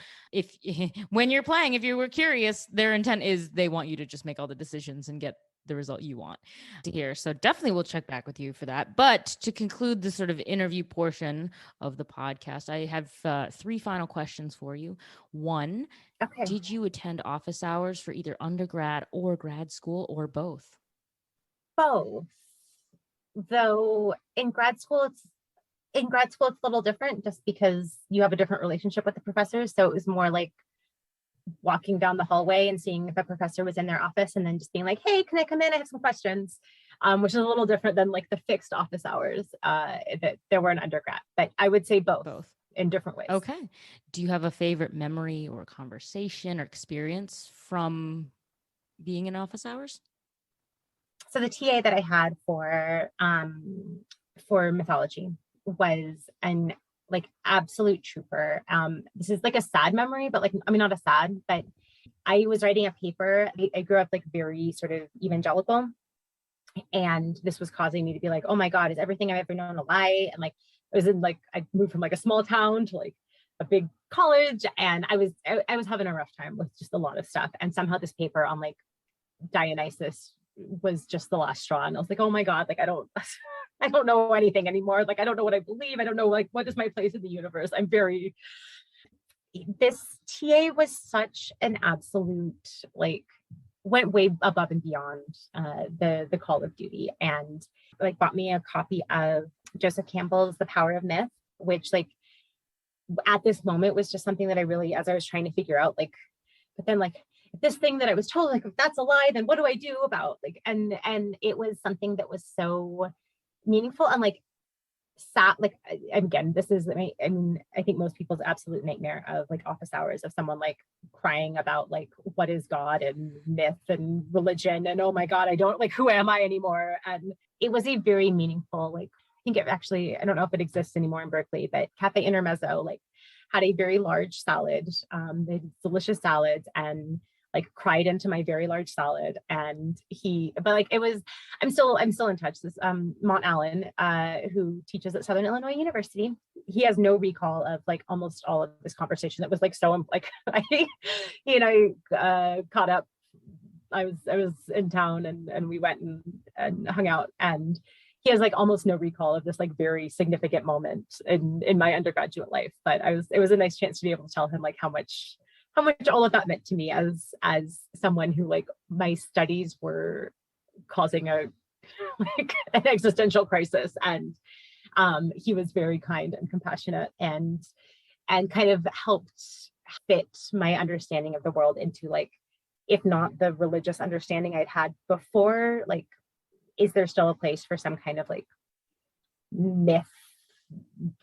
when you're playing, if you were curious, their intent is they want you to just make all the decisions and get the result you want to hear. So definitely we'll check back with you for that. But to conclude the sort of interview portion of the podcast, I have 3 final questions for you. 1, okay. Did you attend office hours for either undergrad or grad school, or both? Both. Though in grad school, In grad school, it's a little different just because you have a different relationship with the professors. So it was more like walking down the hallway and seeing if a professor was in their office and then just being like, hey, can I come in? I have some questions, which is a little different than like the fixed office hours that there were in undergrad. But I would say both in different ways. Okay. Do you have a favorite memory or conversation or experience from being in office hours? So the TA that I had for mythology was an like absolute trooper. This is like a sad memory, but like, I mean, not a sad, but I was writing a paper. I grew up like very sort of evangelical. And this was causing me to be like, oh my God, is everything I've ever known a lie? And like, I moved from like a small town to like a big college. And I was having a rough time with just a lot of stuff. And somehow this paper on like Dionysus was just the last straw. And I was like, oh my God, like, I don't know anything anymore. Like, I don't know what I believe. I don't know, like, what is my place in the universe? This TA was such an absolute, like, went way above and beyond the call of duty, and like bought me a copy of Joseph Campbell's The Power of Myth, which like at this moment was just something that I really, as I was trying to figure out, like, but then like this thing that I was told, like, if that's a lie, then what do I do about like, and it was something that was so meaningful and like sad. Like, again, this is, I mean, I think most people's absolute nightmare of like office hours, of someone like crying about like, what is God and myth and religion, and oh my God, I don't, like, who am I anymore? And it was a very meaningful, like, I think it actually, I don't know if it exists anymore in Berkeley, but Cafe Intermezzo like had a very large salad, they did delicious salads, and like cried into my very large salad. And but like, it was, I'm still in touch. This Mont Allen, who teaches at Southern Illinois University, he has no recall of like almost all of this conversation. That was like so like he and I caught up. I was in town and we went and hung out, and he has like almost no recall of this like very significant moment in my undergraduate life. But it was a nice chance to be able to tell him like how much all of that meant to me as someone who, like, my studies were causing a like an existential crisis. And he was very kind and compassionate and kind of helped fit my understanding of the world into, like, if not the religious understanding I'd had before, like, is there still a place for some kind of like myth,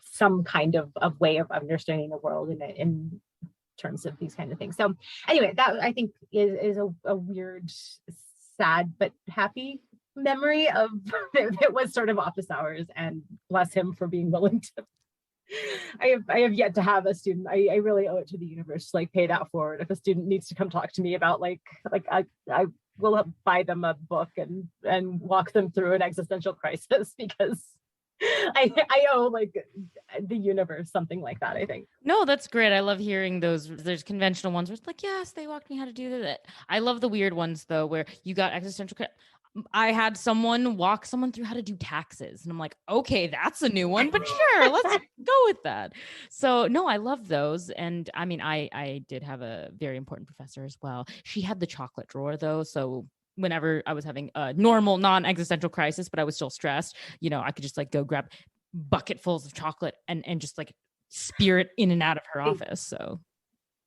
some kind of way of understanding the world in terms of these kind of things. So anyway, that I think is a weird, sad, but happy memory of it was sort of office hours, and bless him for being willing to. I have yet to have a student. I really owe it to the universe to like pay that forward. If a student needs to come talk to me about like I will buy them a book and walk them through an existential crisis, because I owe like the universe something like that, I think. No, that's great. I love hearing those. There's conventional ones where it's like, yes, they walked me how to do that. I love the weird ones though, where you got existential. I had someone walk someone through how to do taxes, and I'm like, okay, that's a new one, but sure, let's go with that. So no, I love those. And I mean, I did have a very important professor as well. She had the chocolate drawer though. So whenever I was having a normal non-existential crisis, but I was still stressed, I could just like go grab bucketfuls of chocolate and just like spear it in and out of her office. So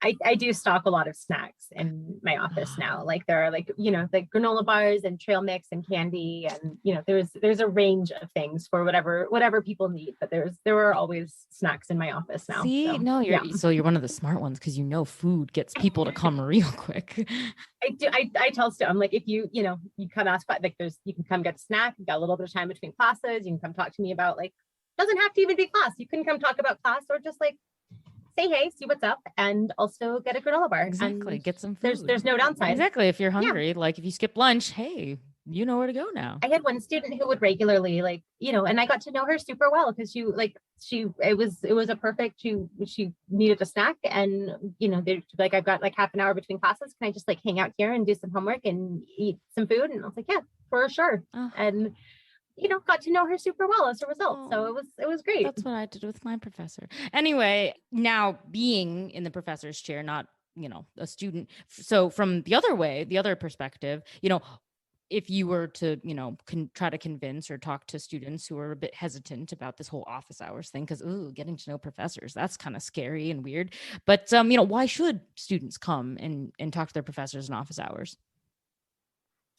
I do stock a lot of snacks in my office now. Like there are like, like granola bars and trail mix and candy, and there's a range of things for whatever people need. But there are always snacks in my office now. See, so, no, you're one of the smart ones, because food gets people to come real quick. I do. I tell Stu, I'm like, if you come ask, like you can come get a snack. You've got a little bit of time between classes. You can come talk to me about, like, doesn't have to even be class. You can come talk about class, or just like say hey, see what's up, and also get a granola bar. Exactly. And get some food. There's no downside. Exactly. If you're hungry, like if you skip lunch, hey, you know where to go now. I had one student who would regularly, like, and I got to know her super well, because it was a perfect, she needed a snack, and they're like, I've got like half an hour between classes. Can I just like hang out here and do some homework and eat some food? And I was like, yeah, for sure. And got to know her super well as a result. So it was great. That's what I did with my professor. Anyway, now being in the professor's chair, not, a student. So from the other perspective, if you were to, try to convince or talk to students who are a bit hesitant about this whole office hours thing, because getting to know professors, that's kind of scary and weird. But why should students come and talk to their professors in office hours?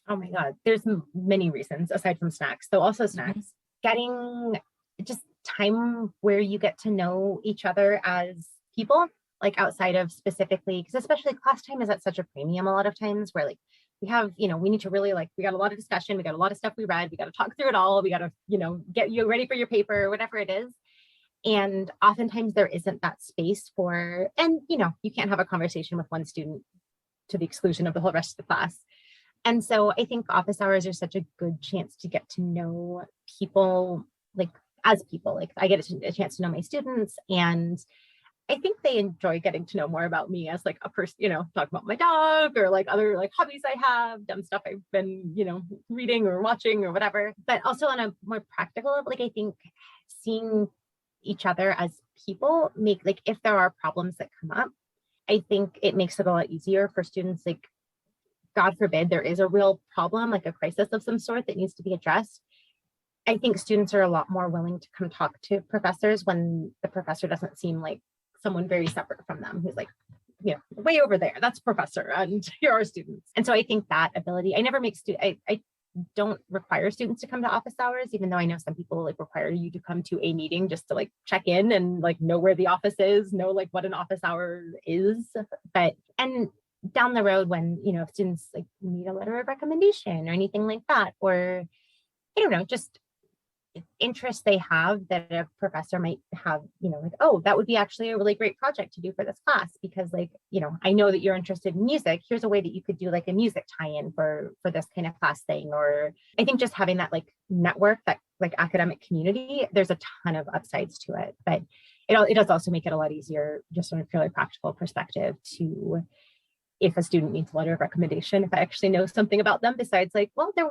Oh my God, there's many reasons aside from snacks. So also snacks, getting just time where you get to know each other as people, like outside of specifically, because especially class time is at such a premium a lot of times where like we have, we need to really we got a lot of discussion, we got a lot of stuff we read, we got to talk through it all, we got to, get you ready for your paper, whatever it is. And oftentimes there isn't that space for, and you can't have a conversation with one student to the exclusion of the whole rest of the class. And so I think office hours are such a good chance to get to know people, as people. I get a chance to know my students, and I think they enjoy getting to know more about me as a person, talk about my dog or other hobbies I have, dumb stuff I've been, reading or watching or whatever. But also on a more practical level, I think seeing each other as people make, if there are problems that come up, I think it makes it a lot easier for students, God forbid, there is a real problem, a crisis of some sort that needs to be addressed. I think students are a lot more willing to come talk to professors when the professor doesn't seem like someone very separate from them who's way over there, that's professor and here are students. And so I think that ability, I never make I don't require students to come to office hours, even though I know some people require you to come to a meeting just to check in and know where the office is, know what an office hour is. But, and down the road when, if students need a letter of recommendation or anything like that, or I don't know, just interest they have that a professor might have, oh, that would be actually a really great project to do for this class because I know that you're interested in music. Here's a way that you could do a music tie-in for this kind of class thing. Or I think just having that network, that academic community, there's a ton of upsides to it. But it does also make it a lot easier just from a purely practical perspective to, if a student needs a letter of recommendation, if I actually know something about them besides well, their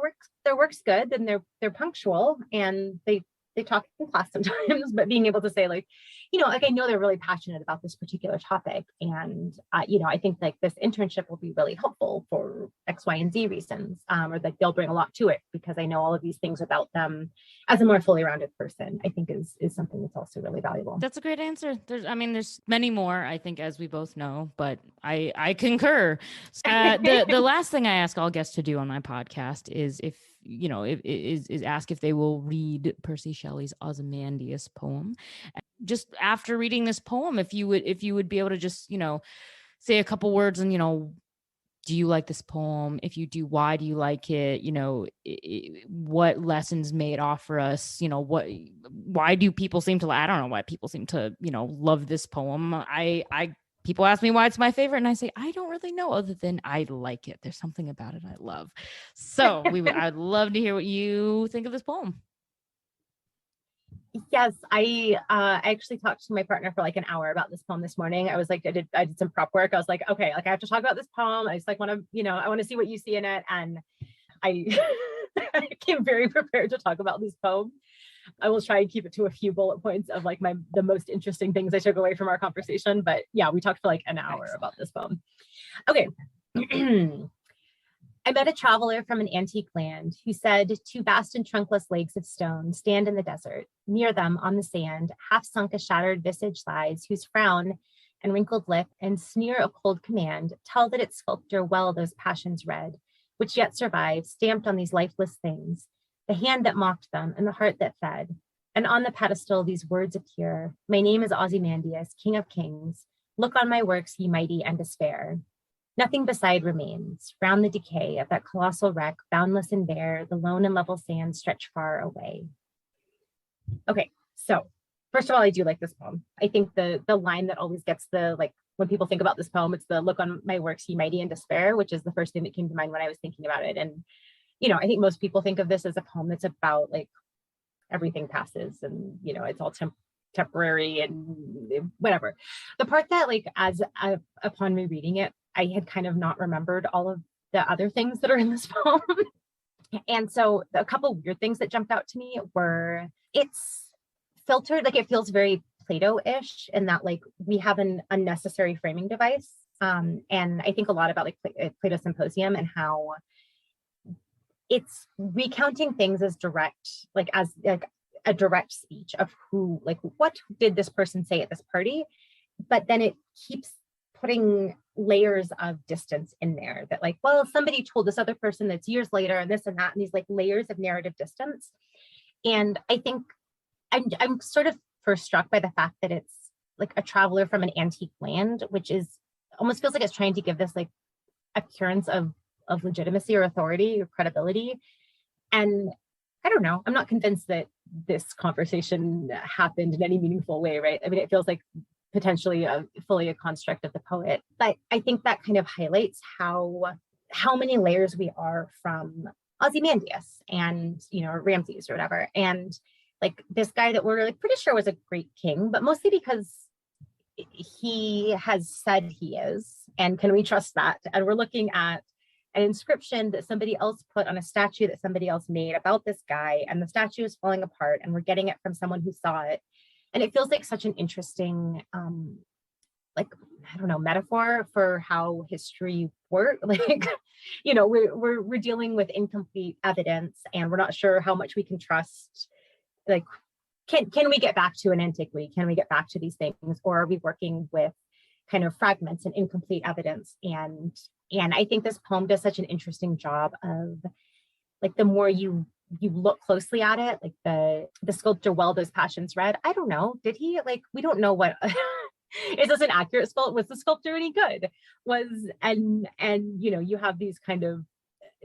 work's good and they're punctual and they talk in class sometimes, but being able to say I know they're really passionate about this particular topic. And, I think this internship will be really helpful for X, Y, and Z reasons, or they'll bring a lot to it because I know all of these things about them as a more fully rounded person, I think is something that's also really valuable. That's a great answer. There's many more, I think, as we both know, but I concur. The last thing I ask all guests to do on my podcast is is ask if they will read Percy Shelley's Ozymandias poem. Just after reading this poem, if you would be able to just, say a couple words and, do you like this poem? If you do, why do you like it? What lessons may it offer us? Why do people seem to, I don't know why people seem to, love this poem. People ask me why it's my favorite, and I say, I don't really know other than I like it. There's something about it I love. So I'd love to hear what you think of this poem. Yes, I actually talked to my partner for an hour about this poem this morning. I was I did some prep work. I was okay, I have to talk about this poem. I just want to, I want to see what you see in it. And I came very prepared to talk about this poem. I will try and keep it to a few bullet points of the most interesting things I took away from our conversation. But yeah, we talked for an hour about this poem. Okay. I met a traveler from an antique land who said, two vast and trunkless legs of stone stand in the desert. Near them, on the sand, half sunk a shattered visage lies, whose frown and wrinkled lip and sneer of cold command tell that its sculptor well those passions read, which yet survive, stamped on these lifeless things, the hand that mocked them and the heart that fed. And on the pedestal these words appear, my name is Ozymandias, king of kings. Look on my works, ye mighty, and despair. Nothing beside remains. Round the decay of that colossal wreck, boundless and bare, the lone and level sands stretch far away. Okay, so first of all, I do like this poem. I think the line that always gets when people think about this poem, it's the look on my works, ye mighty, and despair, which is the first thing that came to mind when I was thinking about it. And, I think most people think of this as a poem that's about everything passes and, it's all temporary and whatever. The part that upon rereading it, I had kind of not remembered all of the other things that are in this poem. And so a couple weird things that jumped out to me were it's filtered, it feels very Plato-ish in that we have an unnecessary framing device. And I think a lot about Plato's Symposium and how it's recounting things as direct, like as like a direct speech of who, like, what did this person say at this party? But then it keeps putting layers of distance in there that, like, well, somebody told this other person that's years later and this and that, and these like layers of narrative distance. And I think I'm sort of first struck by the fact that it's like a traveler from an antique land, which is almost feels like it's trying to give this like appearance of legitimacy or authority or credibility. And I don't know, I'm not convinced that this conversation happened in any meaningful way, right? I mean, it feels like potentially fully a construct of the poet, but I think that kind of highlights how many layers we are from Ozymandias and, you know, Ramses or whatever. And like this guy that we're like pretty sure was a great king, but mostly because he has said he is, and can we trust that? And we're looking at an inscription that somebody else put on a statue that somebody else made about this guy, and the statue is falling apart, and we're getting it from someone who saw it. And it feels like such an interesting, like, I don't know, metaphor for how history works. Like, you know, we're dealing with incomplete evidence, and we're not sure how much we can trust. Like, can we get back to an antiquity? Can we get back to these things, or are we working with kind of fragments and incomplete evidence? And I think this poem does such an interesting job of, like, the more you look closely at it, like the sculptor Well Those Passions Red. I don't know, did he, like, we don't know what is this an accurate sculpt? Was the sculptor any good? And you know, you have these kind of,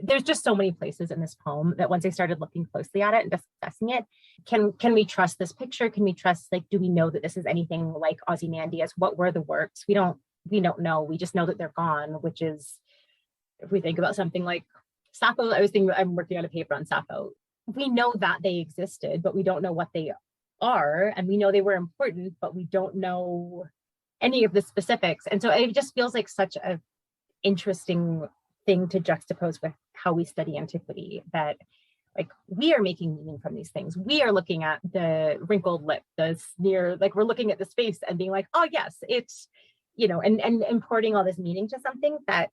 there's just so many places in this poem that once I started looking closely at it and discussing it, can we trust this picture? Can we trust, like, do we know that this is anything like Ozymandias? What were the works? We don't know. We just know that they're gone, which is, if we think about something like Sappho, I'm working on a paper on Sappho. We know that they existed, but we don't know what they are. And we know they were important, but we don't know any of the specifics. And so it just feels like such a interesting thing to juxtapose with how we study antiquity, that, like, we are making meaning from these things. We are looking at the wrinkled lip, the sneer, like, we're looking at this face and being like, oh yes, it's, you know, and importing all this meaning to something that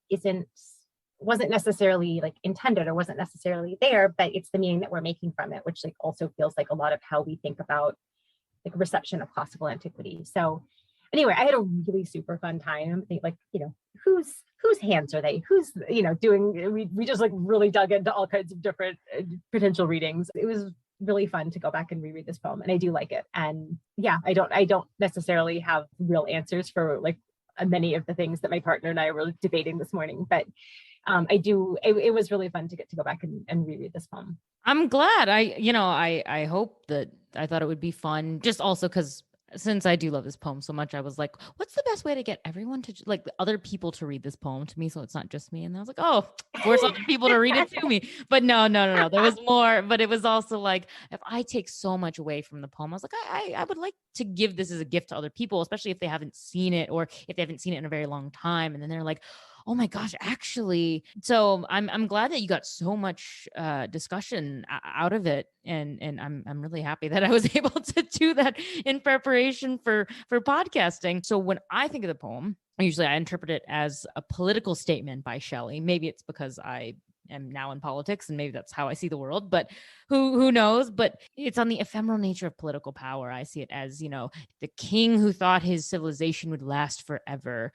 wasn't necessarily like intended or wasn't necessarily there, but it's the meaning that we're making from it, which, like, also feels like a lot of how we think about, like, reception of classical antiquity. So anyway, I had a really super fun time. I think, like, you know, whose hands are they? Who's, you know, doing, we just like really dug into all kinds of different potential readings. It was really fun to go back and reread this poem, and I do like it. And yeah, I don't necessarily have real answers for, like, many of the things that my partner and I were debating this morning, but it was really fun to get to go back and reread this poem. I'm glad. I hope that, I thought it would be fun, just also because since I do love this poem so much, I was like, what's the best way to get everyone to, like, the other people to read this poem to me, so it's not just me? And I was like, oh, force other people to read it to me. But no. There was more. But it was also like, if I take so much away from the poem, I was like, I would like to give this as a gift to other people, especially if they haven't seen it, or if they haven't seen it in a very long time. And then they're like, oh my gosh, actually. So I'm glad that you got so much discussion out of it. And I'm really happy that I was able to do that in preparation for podcasting. So when I think of the poem, usually I interpret it as a political statement by Shelley. Maybe it's because I am now in politics and maybe that's how I see the world, but who knows? But it's on the ephemeral nature of political power. I see it as, you know, the king who thought his civilization would last forever.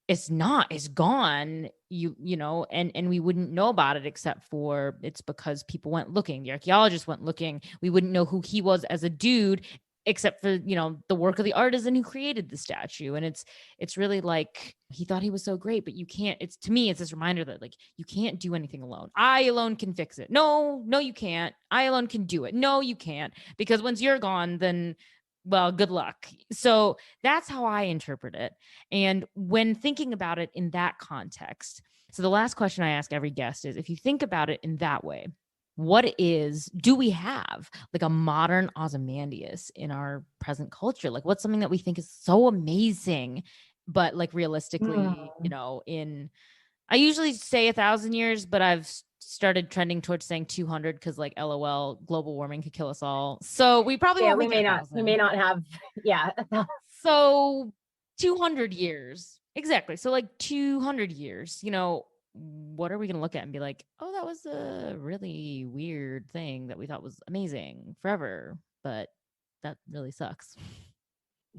It's gone, you know, and we wouldn't know about it except for, it's because people went looking. The archaeologists went looking. We wouldn't know who he was as a dude, except for, you know, the work of the artisan who created the statue. And it's really like, he thought he was so great, but you can't, to me, it's this reminder that, like, you can't do anything alone. I alone can fix it. No, you can't. I alone can do it. No, you can't. Because once you're gone, then, well, good luck. So that's how I interpret it. And when thinking about it in that context, so the last question I ask every guest is, if you think about it in that way, do we have, like, a modern Ozymandias in our present culture? Like, what's something that we think is so amazing, but, like, realistically, you know, I usually say 1,000 years, but I've started trending towards saying 200 because, like, LOL, global warming could kill us all. So we probably won't. We may not have. Yeah. So 200 years. Exactly. So, like, 200 years, you know, what are we going to look at and be like, oh, that was a really weird thing that we thought was amazing forever, but that really sucks.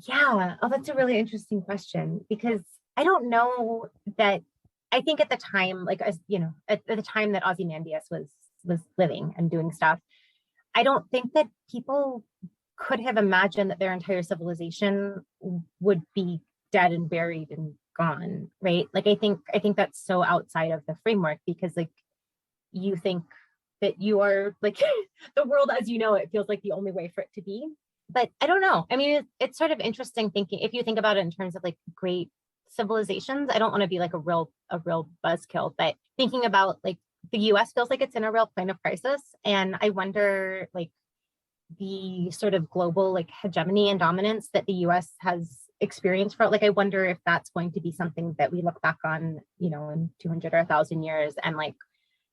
Yeah. Oh, that's a really interesting question, because I don't know that. I think at the time, like, as you know, at the time that Ozymandias was living and doing stuff, I don't think that people could have imagined that their entire civilization would be dead and buried and gone, right? Like, I think that's so outside of the framework, because like you think that you are like the world as you know it feels like the only way for it to be. But I don't know. I mean, it's sort of interesting thinking, if you think about it in terms of like great civilizations. I don't want to be like a real buzzkill, but thinking about like the US feels like it's in a real point of crisis. And I wonder, like, the sort of global like hegemony and dominance that the US has experienced for, like, I wonder if that's going to be something that we look back on, you know, in 200 or 1,000 years, and like,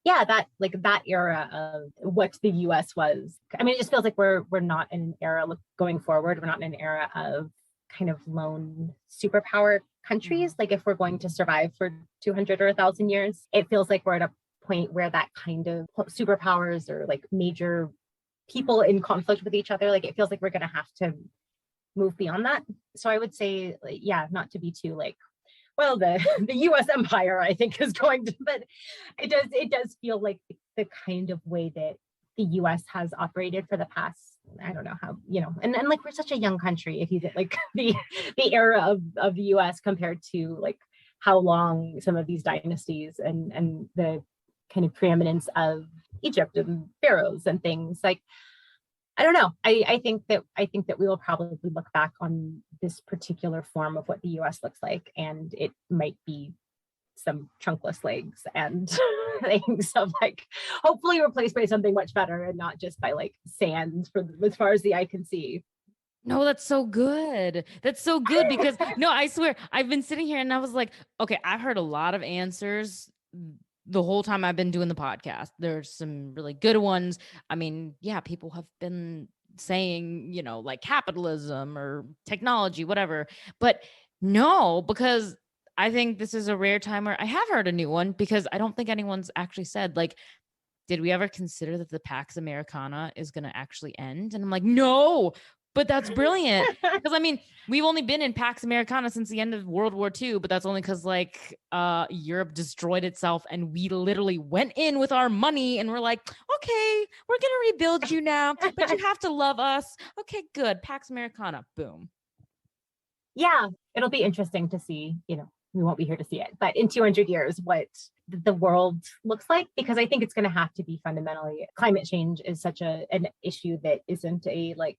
yeah, that like that era of what the US was. I mean, it just feels like we're not in an era going forward. We're not in an era of kind of lone superpower countries. Like, if we're going to survive for 200 or 1,000 years, it feels like we're at a point where that kind of superpowers or like major people in conflict with each other, like, it feels like we're going to have to move beyond that. So I would say, like, yeah, not to be too like, well, the US empire, I think, is going to, but it does feel like the kind of way that the US has operated for the past, I don't know how, you know, and like, we're such a young country. If you get like the era of the US compared to like how long some of these dynasties and the kind of preeminence of Egypt and pharaohs and things, like, I don't know. I think that we will probably look back on this particular form of what the US looks like, and it might be some trunkless legs and things of like, hopefully replaced by something much better, and not just by like sand for as far as the eye can see. No, that's so good. That's so good, because no, I swear, I've been sitting here and I was like, okay, I've heard a lot of answers the whole time I've been doing the podcast. There's some really good ones. I mean, yeah, people have been saying, you know, like capitalism or technology, whatever. But no, because I think this is a rare time where I have heard a new one, because I don't think anyone's actually said, like, did we ever consider that the Pax Americana is going to actually end? And I'm like, no, but that's brilliant. Because I mean, we've only been in Pax Americana since the end of World War II, but that's only because like Europe destroyed itself, and we literally went in with our money and we're like, okay, we're gonna rebuild you now, but you have to love us. Okay, good. Pax Americana, boom. Yeah, it'll be interesting to see, you know, we won't be here to see it, but in 200 years, what the world looks like, because I think it's going to have to be fundamentally, climate change is such an issue that isn't a like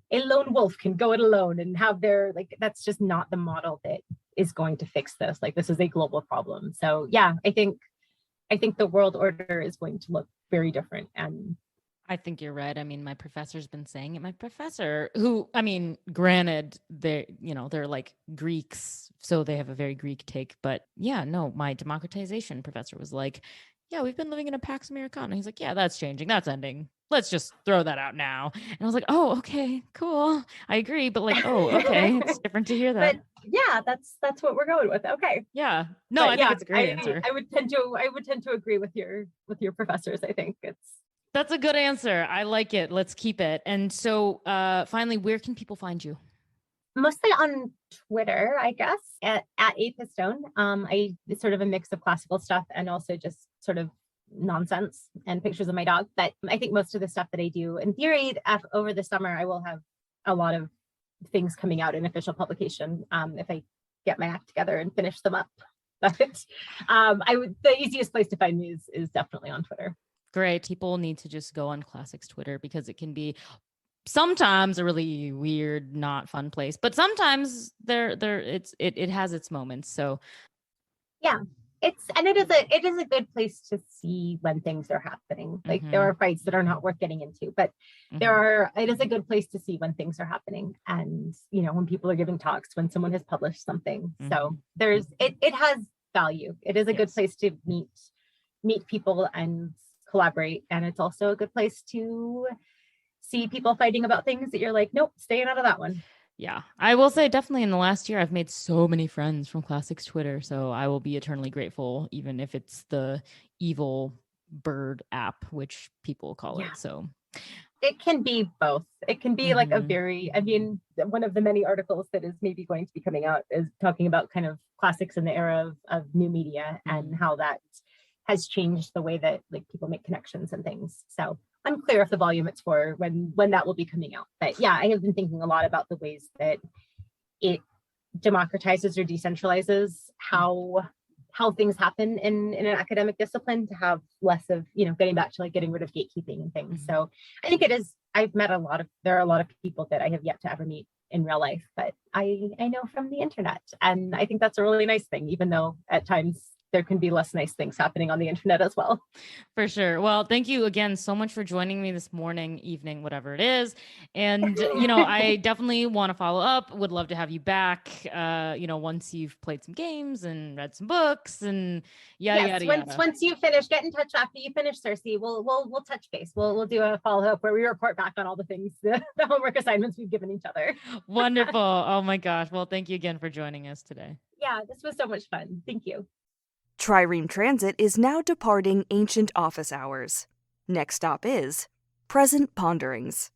a lone wolf can go it alone and have their, like, that's just not the model that is going to fix this. Like, this is a global problem. So yeah, I think the world order is going to look very different. And I think you're right. I mean, my professor's been saying it. My professor, who, I mean, granted, they're like Greeks, so they have a very Greek take. But yeah, no, my democratization professor was like, yeah, we've been living in a Pax Americana. He's like, yeah, that's changing. That's ending. Let's just throw that out now. And I was like, oh, okay, cool. I agree. But like, oh, okay. It's different to hear that. But yeah, that's what we're going with. Okay. Yeah. No, but I think it's a great answer. I would tend to agree with your professors. I think that's a good answer. I like it. Let's keep it. And so finally, where can people find you? Mostly on Twitter, I guess, at a Pistone. It's sort of a mix of classical stuff and also just sort of nonsense and pictures of my dog. But I think most of the stuff that I do, in theory, over the summer, I will have a lot of things coming out in official publication if I get my act together and finish them up. But the easiest place to find me is definitely on Twitter. Great. People need to just go on Classics Twitter, because it can be sometimes a really weird, not fun place, but sometimes it has its moments. So yeah, it is a good place to see when things are happening. Like, there are fights that are not worth getting into, but it is a good place to see when things are happening, and you know, when people are giving talks, when someone has published something. So it has value. It is a good place to meet people and collaborate, and it's also a good place to see people fighting about things that you're like, nope, staying out of that one. Yeah, I will say definitely in the last year, I've made so many friends from Classics Twitter. So I will be eternally grateful, even if it's the evil bird app, which people call Yeah. it. So, It can be both. It can be like a mhm. very, I mean, one of the many articles that is maybe going to be coming out is talking about kind of classics in the era of new media and how that has changed the way that like people make connections and things. So unclear if the volume it's for when that will be coming out. But yeah, I have been thinking a lot about the ways that it democratizes or decentralizes how things happen in an academic discipline to have less of, getting back to like getting rid of gatekeeping and things. So I think it is, there are a lot of people that I have yet to ever meet in real life, but I know from the internet. And I think that's a really nice thing, even though at times there can be less nice things happening on the internet as well. For sure. Well, thank you again so much for joining me this morning, evening, whatever it is. And, I definitely want to follow up. Would love to have you back, once you've played some games and read some books and yada, Yes, yada, yada. once you finish, get in touch after you finish, Cersei. We'll touch base. We'll do a follow-up where we report back on all the things, the homework assignments we've given each other. Wonderful. Oh my gosh. Well, thank you again for joining us today. Yeah, this was so much fun. Thank you. Trireme Transit is now departing ancient office hours. Next stop is Present Ponderings.